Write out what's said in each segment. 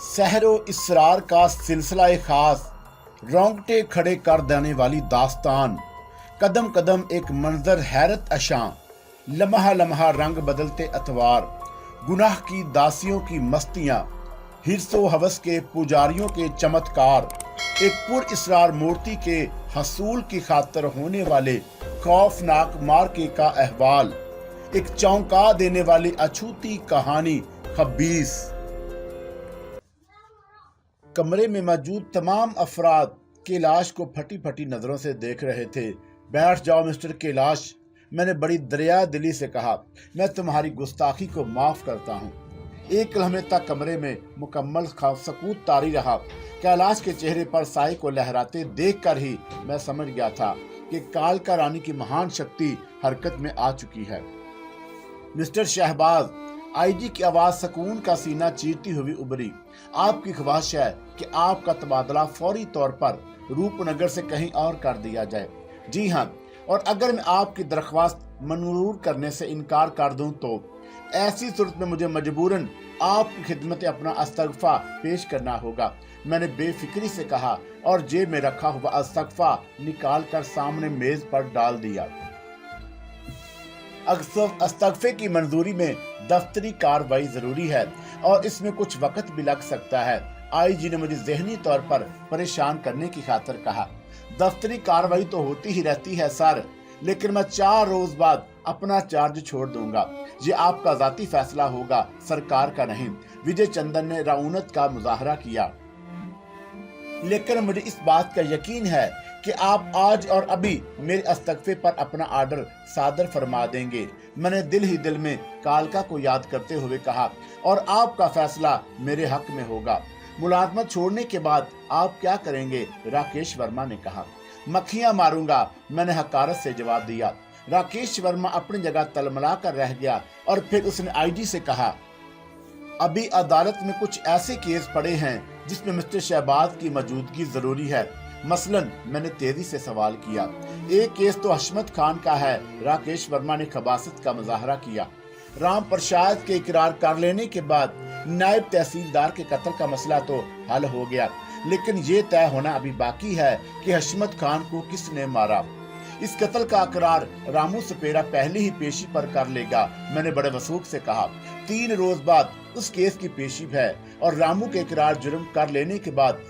सहर व इसरार का सिलसिला खास, रोंगटे खड़े कर देने वाली दास्तान, कदम कदम एक मंजर हैरत अशां, लम्हा लम्हा रंग बदलते अतवार, गुनाह की दासियों की मस्तियां, हिर्सो हवस के पुजारियों के चमत्कार, एक पुर इसरार मूर्ति के हसूल की खातर होने वाले खौफनाक मार्के का अहवाल, एक चौंका देने वाली अछूती कहानी खबीस। कमरे में मौजूद तमाम अफराद कैलाश को फटी फटी नजरों से देख रहे थे। बैठ जाओ मिस्टर कैलाश, मैंने बड़ी दरिया दिली से कहा। मैं तुम्हारी गुस्ताखी को माफ करता हूँ। एक लम्हे तक कमरे में मुकम्मल सकूत तारी रहा। कैलाश के चेहरे पर साए को लहराते देखकर ही मैं समझ गया था कि कालका रानी की महान शक्ति हरकत में आ चुकी है। मिस्टर शहबाज, आईजी की आवाज सुकून का सीना चीरती हुई उभरी। आपकी ख्वाहिश है कि आपका तबादला फौरी तौर पर रूपनगर से कहीं और कर दिया जाए। जी हाँ, और अगर मैं आपकी दरख्वास्त मंजूर करने से इनकार कर दूं तो ऐसी सूरत में मुझे मजबूरन आपकी खिदमत अपना इस्तग़फ़ा पेश करना होगा। मैंने बेफिक्री से कहा और जेब में रखा हुआ इस्तग़फ़ा निकाल कर सामने मेज पर डाल दिया। इस्तग़फ़े की मंजूरी में दफ्तरी कार्रवाई जरूरी है और इसमें कुछ वक्त भी लग सकता है। आईजी ने मुझे ज़हनी तौर पर परेशान करने की खातिर कहा। दफ्तरी कार्रवाई तो होती ही रहती है सर, लेकिन मैं 4 रोज बाद अपना चार्ज छोड़ दूंगा। ये आपका जाती फैसला होगा, सरकार का नहीं। विजय चंदन ने रऊनत का मुजाहरा किया। लेकिन मुझे इस बात का यकीन है कि आप आज और अभी मेरे इस्तग़फ़े पर अपना आर्डर सादर फरमा देंगे। मैंने दिल ही दिल में कालका को याद करते हुए कहा, और आपका फैसला मेरे हक में होगा। मुलाजमत छोड़ने के बाद आप क्या करेंगे? राकेश वर्मा ने कहा। मक्खियां मारूंगा, मैंने हकारत से जवाब दिया। राकेश वर्मा अपनी जगह तलमला कर रह गया और फिर उसने आईजी से कहा, अभी अदालत में कुछ ऐसे केस पड़े हैं जिसमें मिस्टर शहबाज की मौजूदगी जरूरी है। मसलन, मैंने तेजी से सवाल किया। एक केस तो हशमत खान का है। राकेश वर्मा ने खबासत का मुजाहरा किया। राम प्रसाद के इकरार कर लेने के बाद नायब तहसीलदार के कत्ल का मसला तो हल हो गया, लेकिन ये तय होना अभी बाकी है कि हशमत खान को किसने मारा। इस कत्ल का इकरार रामू सपेरा पहले ही पेशी पर कर लेगा, मैंने बड़े वसूख से कहा। 3 रोज बाद उस केस की पेशी है और रामू के इकरार जुर्म कर लेने के बाद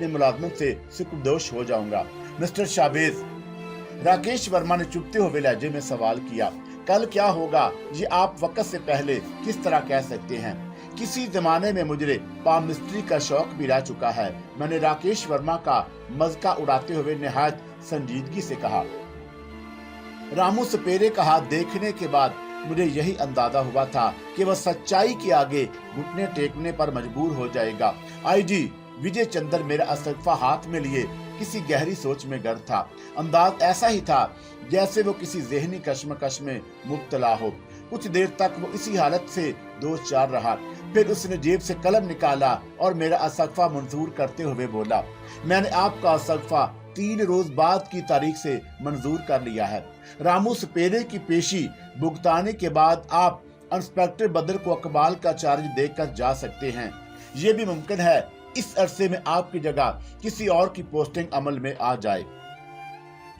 में मुलाजमत से सुकुर्दोश हो जाऊंगा। मिस्टर शाबेज, राकेश वर्मा ने चुपते हुए लहजे में सवाल किया। कल क्या होगा ये आप वक्त से पहले किस तरह कह सकते हैं? किसी जमाने में मुझे पामिस्ट्री का शौक भी रह चुका है, मैंने राकेश वर्मा का मज़ाक उड़ाते हुए निहायत संजीदगी से कहा। रामू सपेरे का हाथ देखने के बाद मुझे यही अंदाजा हुआ था कि वह सच्चाई के आगे घुटने टेकने पर मजबूर हो जाएगा। आईजी विजय चंद्र मेरा इस्तग़फ़ा हाथ में लिए किसी गहरी सोच में गर्क था। अंदाज ऐसा ही था जैसे वो किसी ज़हनी कश्मकश में मुब्तला हो। कुछ देर तक वो इसी हालत से 2-4 रहा, फिर उसने जेब से कलम निकाला और मेरा इस्तग़फ़ा मंजूर करते हुए बोला, मैंने आपका इस्तग़फ़ा 3 रोज बाद की तारीख से मंजूर कर लिया है। रामू सपेरे की पेशी भुगताने के बाद आप इंस्पेक्टर बदर को अकबाल का चार्ज देकर जा सकते हैं। ये भी मुमकिन है इस अरसे में आपकी जगह किसी और की पोस्टिंग अमल में आ जाए।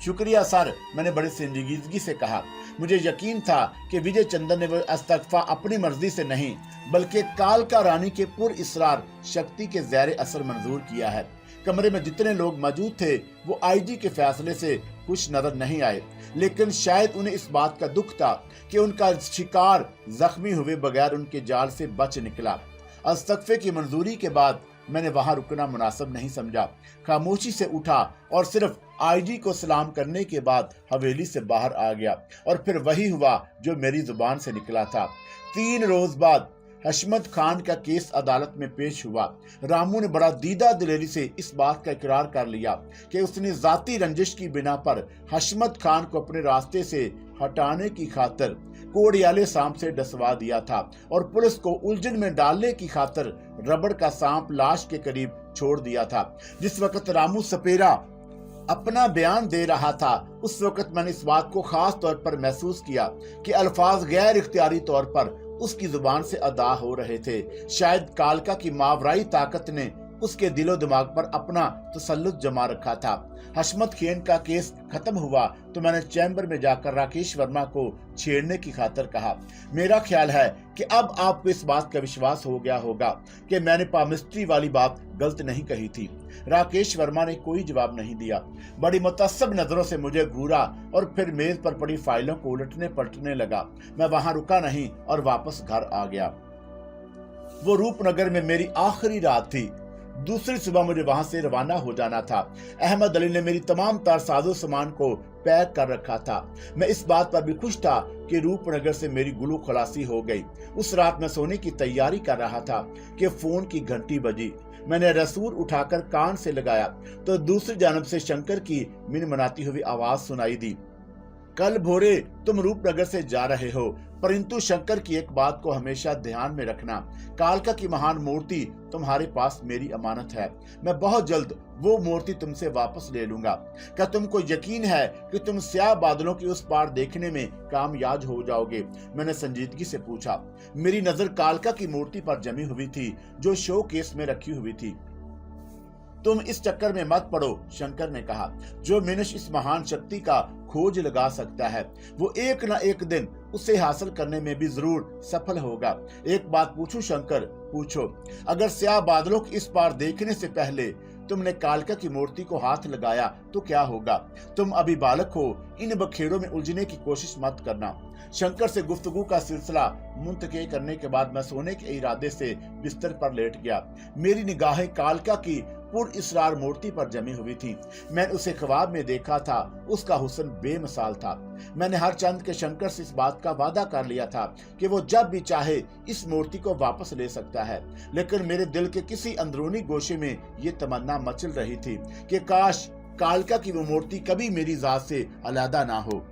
शुक्रिया सर, मैंने बड़ी संजीदगी से कहा। मुझे यकीन था कि विजय चंद्र ने वो इस्तग़फ़ा अपनी मर्जी से नहीं बल्कि कालका रानी के पुर इसरार शक्ति के ज़ेर असर मंजूर किया है। कमरे में जितने लोग मौजूद थे वो आईजी के फैसले से खुश नजर नहीं आए, लेकिन शायद उन्हें इस बात का दुख था कि उनका शिकार जख्मी हुए बगैर उनके जाल से बच निकला। इस्तग़फ़े की मंजूरी के बाद मैंने वहां रुकना मुनासिब नहीं समझा। खामोशी से उठा और सिर्फ आईजी को सलाम करने के बाद हवेली से बाहर आ गया, और फिर वही हुआ जो मेरी जुबान से निकला था। 3 रोज बाद हशमत खान का केस अदालत में पेश हुआ। रामू ने बड़ा दीदा दिलेरी से इस बात का इकरार कर लिया कि उसने जाती रंजिश की बिना पर हशमत खान को अपने रास्ते से हटाने की खातिर कोड़ियाले सांप से डसवा दिया था और पुलिस को उलझन में डालने की खातिर रबड़ का सांप लाश के करीब छोड़ दिया था। जिस वक्त रामू सपेरा अपना बयान दे रहा था उस वक्त मैंने इस बात को खास तौर पर महसूस किया कि अल्फाज गैर इख्तियारी तौर पर उसकी जुबान से अदा हो रहे थे। शायद कालका की मावराई ताकत ने उसके दिलो दिमाग पर अपना तसल्लुत जमा रखा था। हशमत खेन का केस खत्म हुआ तो मैंने चैम्बर में जाकर राकेश वर्मा को छेड़ने की खातिर कहा, मेरा ख्याल है कि अब आपको इस बात का विश्वास हो गया होगा कि मैंने पामिस्ट्री वाली बात गलत नहीं कही थी। राकेश वर्मा ने कोई जवाब नहीं दिया। बड़ी मुतअस्सब नजरों से मुझे घूरा और फिर मेज पर पड़ी फाइलों को उलटने पलटने लगा। मैं वहां रुका नहीं और वापस घर आ गया। वो रूपनगर में मेरी आखिरी रात थी। दूसरी सुबह मुझे वहां से रवाना हो जाना था। अहमद अली ने मेरी तमाम तार साजो सामान को पैक कर रखा था। मैं इस बात पर भी खुश था कि रूपनगर से मेरी गुलू खलासी हो गई। उस रात मैं सोने की तैयारी कर रहा था कि फोन की घंटी बजी। मैंने रसूल उठाकर कान से लगाया तो दूसरी जानब से शंकर की मिनमनाती हुई आवाज सुनाई दी, कल भोरे तुम रूपनगर से जा रहे हो, परंतु शंकर की एक बात को हमेशा ध्यान में रखना, कालका की महान मूर्ति तुम्हारे पास मेरी अमानत है। मैं बहुत जल्द वो मूर्ति तुमसे वापस ले लूंगा। क्या तुमको यकीन है कि तुम स्याह बादलों की उस पार देखने में कामयाब हो जाओगे? मैंने संजीदगी से पूछा। मेरी नजर कालका की मूर्ति पर जमी हुई थी जो शो केस में रखी हुई थी। तुम इस चक्कर में मत पड़ो, शंकर ने कहा। जो मनुष्य इस महान शक्ति का खोज लगा सकता है वो एक न एक दिन उसे हासिल करने में भी जरूर सफल होगा। एक बात पूछूं शंकर? पूछो। अगर स्याह बादलों की इस पार देखने से पहले तुमने कालका की मूर्ति को हाथ लगाया तो क्या होगा? तुम अभी बालक हो, इन बखेड़ों में उलझने की कोशिश मत करना। शंकर से गुफ्तगू का सिलसिला मुंतके करने के बाद मैं सोने के इरादे से बिस्तर पर लेट गया। मेरी निगाहें कालका की पुर इसरार मूर्ति पर जमी हुई थी। मैंने उसे ख्वाब में देखा था। उसका हुस्न बेमिसाल था। मैंने हर चंद के शंकर से इस बात का वादा कर लिया था कि वो जब भी चाहे इस मूर्ति को वापस ले सकता है, लेकिन मेरे दिल के किसी अंदरूनी गोशे में ये तमन्ना मचल रही थी कि काश कालका की वो मूर्ति कभी मेरी जात से अलहदा ना हो।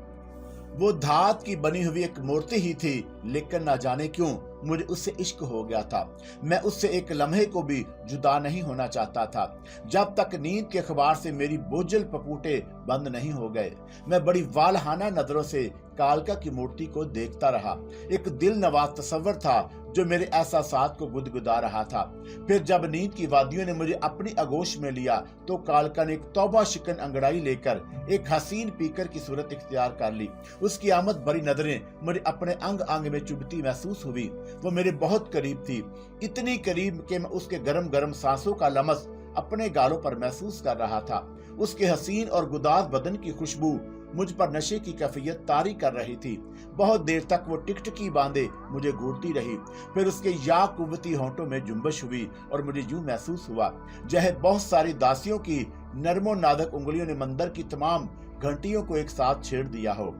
वो धात की बनी हुई एक मूर्ति ही थी, लेकिन ना जाने क्यों मुझे उससे इश्क हो गया था। मैं उससे एक लम्हे को भी जुदा नहीं होना चाहता था। जब तक नींद के अखबार से मेरी बोझल पपूटे बंद नहीं हो गए, मैं बड़ी वालहाना नजरों से कालका की मूर्ति को देखता रहा। एक दिल नवाज तस्वर था जो मेरे एहसासात को गुदगुदा रहा था। फिर जब नींद की वादियों ने मुझे अपनी आगोश में लिया तो कालका ने एक तौबा शिकन अंगड़ाई लेकर एक हसीन पीकर की सूरत इख्तियार कर ली। उसकी आमद भरी नजरें मुझे अपने अंग अंग में चुभती महसूस हुई। वो मेरे बहुत करीब थी, इतनी करीब कि मैं उसके गरम गरम सांसों का लमस अपने गालों पर महसूस कर रहा था। उसके हसीन और गुदाज बदन की खुशबू मुझ पर नशे की कैफियत तारी कर रही थी। बहुत देर तक वो टिकटिकी बांधे मुझे घूरती रही। फिर उसके या कुव्वती होंठों में जुम्बश हुई और मुझे यूं महसूस हुआ जह बहुत सारी दासियों की नरमो नादक उंगलियों ने मंदिर की तमाम घंटियों को एक साथ छेड़ दिया हो।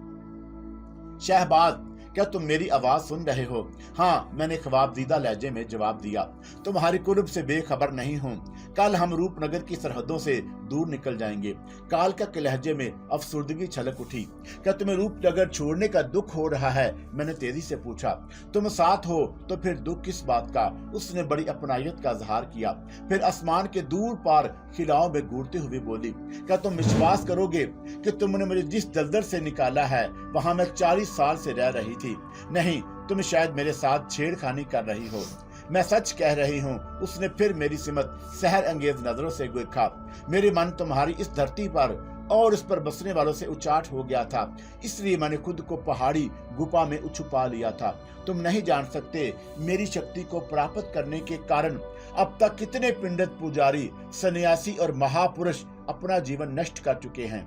शहबाज, क्या तुम मेरी आवाज सुन रहे हो? हाँ, मैंने ख्वाबदीदा लहजे में जवाब दिया। तुम्हारी कुर्ब से बेखबर नहीं हूँ। कल हम रूपनगर की सरहदों से दूर निकल जाएंगे। कालका के लहजे में अफसुर्दगी छलक उठी। क्या तुम्हें रूपनगर छोड़ने का दुख हो रहा है? मैंने तेजी से पूछा। तुम साथ हो तो फिर दुख किस बात का? उसने बड़ी अपनायत का इजहार किया। फिर आसमान के दूर पार खिलाओं में घूरते हुए बोली, क्या तुम विश्वास करोगे कि तुमने मुझे जिस दलदल से निकाला है वहां मैं 40 साल से रह रही थी? नहीं, तुम शायद मेरे साथ छेड़खानी कर रही हो। मैं सच कह रही हूँ। उसने फिर मेरी सिमत सहर अंगेज नजरों से देखा। मेरे मन तुम्हारी इस धरती पर और इस पर बसने वालों से उचाट हो गया था, इसलिए मैंने खुद को पहाड़ी गुफा में छुपा लिया था। तुम नहीं जान सकते मेरी शक्ति को प्राप्त करने के कारण अब तक कितने पंडित, पुजारी, सन्यासी और महापुरुष अपना जीवन नष्ट कर चुके हैं,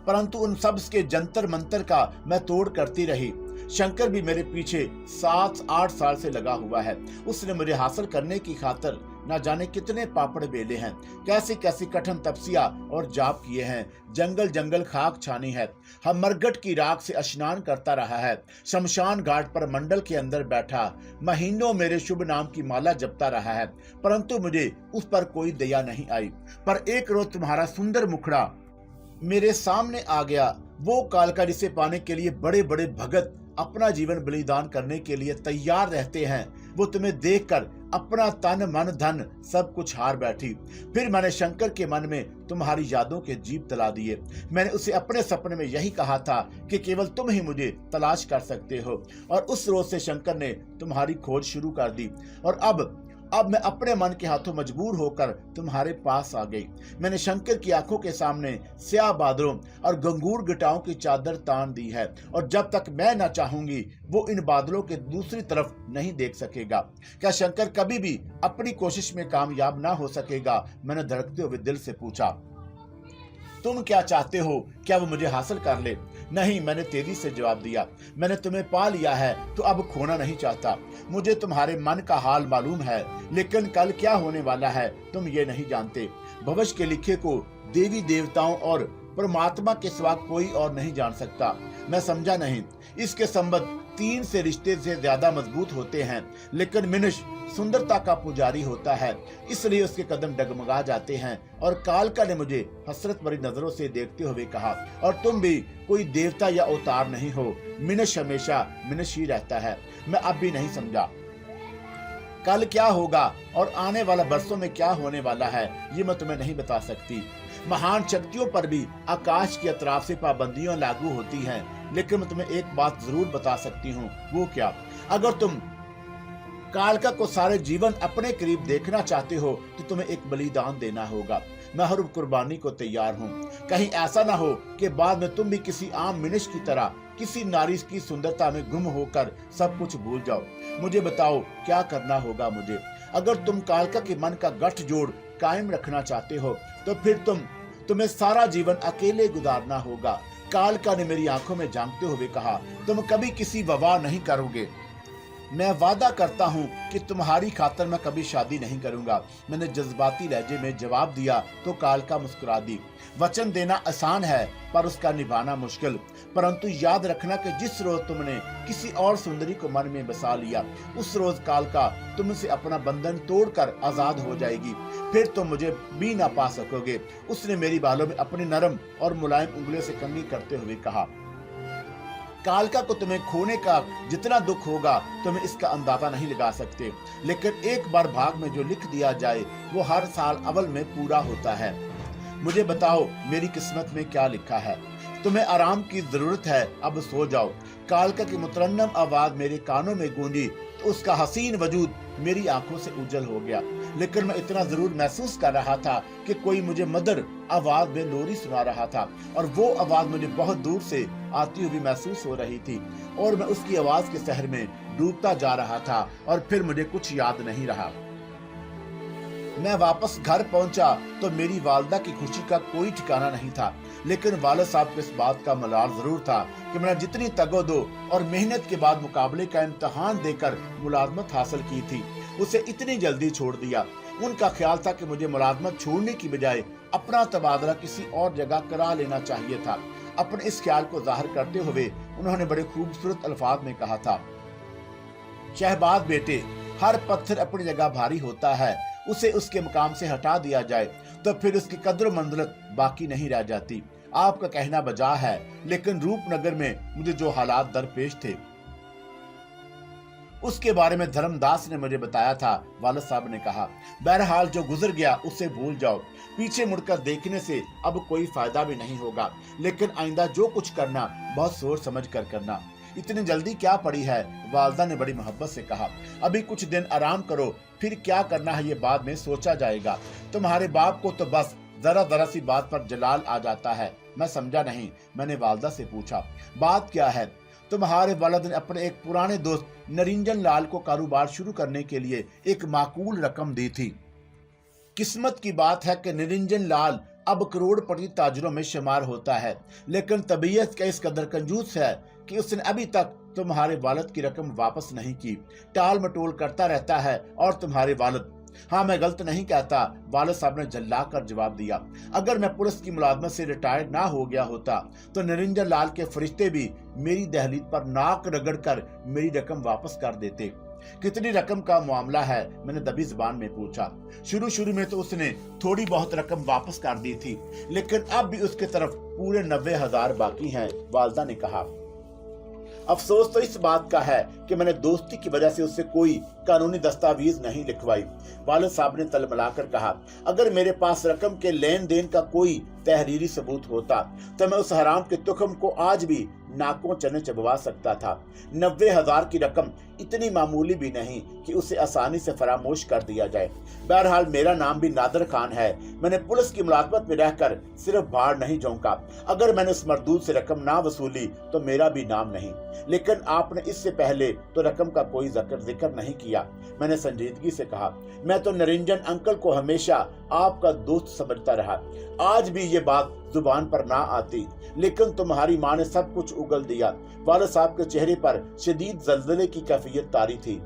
परंतु उन सब के जंतर मंतर का मैं तोड़ करती रही। शंकर भी मेरे पीछे 7-8 साल से लगा हुआ है। उसने मुझे हासिल करने की खातिर न जाने कितने पापड़ बेले हैं, कैसी कैसी कठिन तपस्या और जाप किए हैं। जंगल जंगल खाक छानी है। हम मरगट की राख से स्नान करता रहा है। शमशान घाट पर मंडल के अंदर बैठा महीनों मेरे शुभ नाम की माला जपता रहा है, परंतु मुझे उस पर कोई दया नहीं आई। पर एक रोज तुम्हारा सुंदर मुखड़ा मेरे सामने आ गया। वो कालका जिसे पाने के लिए बड़े बड़े भगत अपना जीवन बलिदान करने के लिए तैयार रहते हैं, वो तुम्हें देखकर अपना तन मन धन सब कुछ हार बैठी। फिर मैंने शंकर के मन में तुम्हारी यादों के जीप तला दिए। मैंने उसे अपने सपने में यही कहा था कि केवल तुम ही मुझे तलाश कर सकते हो, और उस रोज से शंकर ने तुम्हारी खोज शुरू कर दी। और अब मैं अपने मन के हाथों मजबूर होकर तुम्हारे पास आ गई। मैंने शंकर की आंखों के सामने स्याह बादलों और गंगूर गिटाओं की चादर तान दी है, और जब तक मैं न चाहूंगी वो इन बादलों के दूसरी तरफ नहीं देख सकेगा। क्या शंकर कभी भी अपनी कोशिश में कामयाब ना हो सकेगा? मैंने धड़कते हुए दिल से पूछा। तुम क्या चाहते हो? क्या वो मुझे हासिल कर ले? नहीं, मैंने तेजी से जवाब दिया। मैंने तुम्हें पा लिया है तो अब खोना नहीं चाहता। मुझे तुम्हारे मन का हाल मालूम है, लेकिन कल क्या होने वाला है तुम ये नहीं जानते। भविष्य के लिखे को देवी देवताओं और परमात्मा के सिवा कोई और नहीं जान सकता। मैं समझा नहीं। इसके संबंध 3 से रिश्ते से ज्यादा मजबूत होते हैं, लेकिन मनुष्य सुंदरता का पुजारी होता है, इसलिए उसके कदम डगमगा जाते हैं। और कालका ने मुझे हसरत भरी नजरों से देखते हुए कहा, और तुम भी कोई देवता या अवतार नहीं हो। मनुष्य हमेशा मनुष्य ही रहता है। मैं अब भी नहीं समझा कल क्या होगा और आने वाला बरसों में क्या होने वाला है, ये मैं तुम्हें नहीं बता सकती। महान शक्तियों पर भी आकाश की अतराफ से पाबंदियां लागू होती हैं, लेकिन मैं तुम्हें एक बात जरूर बता सकती हूँ। वो क्या? अगर तुम कालका को सारे जीवन अपने करीब देखना चाहते हो तो तुम्हें एक बलिदान देना होगा। मैं हर कुर्बानी को तैयार हूँ। कहीं ऐसा ना हो कि बाद में तुम भी किसी आम मनुष्य की तरह किसी नारी की सुंदरता में गुम होकर सब कुछ भूल जाओ। मुझे बताओ क्या करना होगा मुझे? अगर तुम कालका के मन का गठजोड़ कायम रखना चाहते हो तो फिर तुम्हें सारा जीवन अकेले गुजारना होगा। कालका ने मेरी आंखों में झांकते हुए कहा, तुम कभी किसी विवाह नहीं करोगे। मैं वादा करता हूँ कि तुम्हारी खातिर मैं कभी शादी नहीं करूंगा। मैंने जज्बाती लहजे में जवाब दिया तो कालका मुस्कुरा दी। वचन देना आसान है पर उसका निभाना मुश्किल। परंतु याद रखना कि जिस रोज तुमने किसी और सुंदरी को मन में बसा लिया, उस रोज कालका तुमसे अपना बंधन तोड़कर आजाद हो जाएगी। फिर तुम मुझे भी ना पा सकोगे। उसने मेरी बालों में अपनी नरम और मुलायम उंगलियों से कंघी करते हुए कहा, कालका को तुम्हें खोने का जितना दुख होगा तुम्हें इसका अंदाजा नहीं लगा सकते। लेकिन एक बार भाग में जो लिख दिया जाए वो हर साल अव्वल में पूरा होता है। मुझे बताओ मेरी किस्मत में क्या लिखा है? तुम्हें आराम की जरूरत है, अब सो जाओ। कालका की मुतरन्नम आवाज मेरे कानों में गूंजी तो उसका हसीन वजूद मेरी आंखों से उजल हो गया। लेकिन मैं इतना जरूर महसूस कर रहा था कि कोई मुझे मधुर आवाज में लोरी सुना रहा था, और वो आवाज मुझे बहुत दूर से आती हुई महसूस हो रही थी, और मैं उसकी आवाज के शहर में डूबता जा रहा था। और फिर मुझे कुछ याद नहीं रहा। मैं वापस घर पहुंचा तो मेरी वालदा की खुशी का कोई ठिकाना नहीं था, लेकिन वालिद साहब को इस बात का मलाल जरूर था कि मैंने जितनी तगोदो और मेहनत के बाद मुकाबले का इम्तहान देकर मुलाजमत हासिल की थी, उसे इतनी जल्दी छोड़ दिया। उनका ख्याल था कि मुझे मुलाजमत छोड़ने की बजाय अपना तबादला किसी और जगह करा लेना चाहिए था। अपने इस ख्याल को जाहिर करते हुए उन्होंने बड़े खूबसूरत अल्फाज में कहा था, शहबाज बेटे, हर पत्थर अपनी जगह भारी होता है, उसे उसके मुकाम से हटा दिया जाए तो फिर उसकी कद्र मंजिलत बाकी नहीं रह जाती। आपका कहना बजा है, लेकिन रूपनगर में मुझे जो हालात दरपेश थे उसके बारे में धर्मदास ने मुझे बताया था। वालिद साहब ने कहा, बहरहाल जो गुजर गया उसे भूल जाओ। पीछे मुड़कर देखने से अब कोई फायदा भी नहीं होगा, लेकिन आइंदा जो कुछ करना बहुत सोच समझ कर करना। इतनी जल्दी क्या पड़ी है? वालदा ने बड़ी मोहब्बत से कहा, अभी कुछ दिन आराम करो, फिर क्या करना है ये बाद में सोचा जाएगा। तुम्हारे बाप को तो बस जरा सी बात पर जलाल आ जाता है। मैं समझा नहीं। मैंने वालदा से पूछा, बात क्या है? तुम्हारे वालिद ने अपने एक पुराने दोस्त नरिंजन लाल को कारोबार शुरू करने के लिए एक माकूल रकम दी थी। किस्मत की बात है कि निरंजन लाल अब करोड़पति ताजरों में शुमार होता है, लेकिन तबीयत का इस कदर कंजूस है कि उसने अभी तक तुम्हारे वालिद की रकम वापस नहीं की। टाल मटोल करता रहता है। और तुम्हारे वालिद, हाँ मैं गलत नहीं कहता, वालिद साहब ने झल्ला कर जवाब दिया, अगर मैं पुलिस की मुलाजमत से रिटायर्ड ना हो गया होता तो निरंजन लाल के फरिश्ते भी मेरी दहलीज पर नाक रगड़ कर मेरी रकम वापस कर देते। कितनी रकम का मामला है? मैंने दबी जुबान में पूछा। शुरू में तो उसने थोड़ी बहुत रकम वापस कर दी थी, लेकिन अब भी उसके तरफ पूरे 90,000 बाकी हैं, वालदा ने कहा। अफसोस तो इस बात का है कि मैंने दोस्ती की वजह से उससे कोई कानूनी दस्तावेज नहीं लिखवाई। वालिद साहब ने तलमलाकर कहा, अगर मेरे पास रकम के लेन देन का कोई तहरीरी सबूत होता तो मैं उस हराम के तुखम को आज भी नाकों चने चबवा सकता था। 90,000 की रकम इतनी मामूली भी नहीं कि उसे आसानी से फरामोश कर दिया जाए। बहरहाल मेरा नाम भी नादर खान है। मैंने पुलिस की मुलाजमत में रहकर सिर्फ भाड़ नहीं झोंका। अगर मैंने उस मरदूद से रकम ना वसूली तो मेरा भी नाम नहीं। लेकिन आपने इससे पहले तो रकम का कोई जिक्र नहीं किया। मैंने संजीदगी से कहा, मैं तो निरंजन अंकल को हमेशा आपका दोस्त समझता रहा। आज भी ये बात जुबान पर ना आती, लेकिन तुम्हारी माँ ने सब कुछ उगल दिया। वालिद साहब के चेहरे पर शदीद जल्जले की कैफियत तारी थी।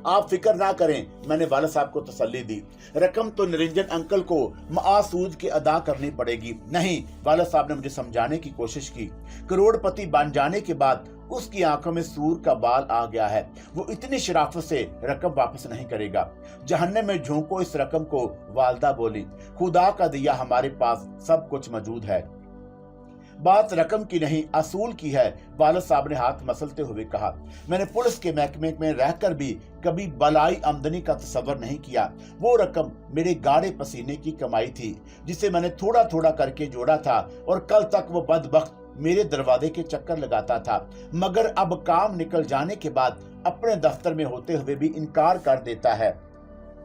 आप फिक्र ना करें, मैंने वालिद साहब को तसल्ली दी। रकम तो निरंजन अंकल को मासूद के अदा करनी पड़ेगी। नहीं, वालिद साहब ने मुझे समझाने की कोशिश की। करोड़पति बन जाने के बाद उसकी आंखों में सूर का बाल आ गया है। वो इतनी शराफत से रकम वापस नहीं करेगा। जहन्नम में झोंको इस रकम को, वालदा बोली। खुदा का दिया हमारे पास सब कुछ मौजूद है। बात रकम की नहीं, असूल की है, वालिद साहब ने हाथ मसलते हुए कहा। मैंने पुलिस के महकमे में रहकर भी कभी बलाई आमदनी का तस्वर नहीं किया। वो रकम मेरे गाढ़े पसीने की कमाई थी, जिसे मैंने थोड़ा थोड़ा करके जोड़ा था, और कल तक वो बदबख्त मेरे दरवाजे के चक्कर लगाता था। मगर अब काम निकल जाने के बाद अपने दफ्तर में होते हुए भी इनकार कर देता है।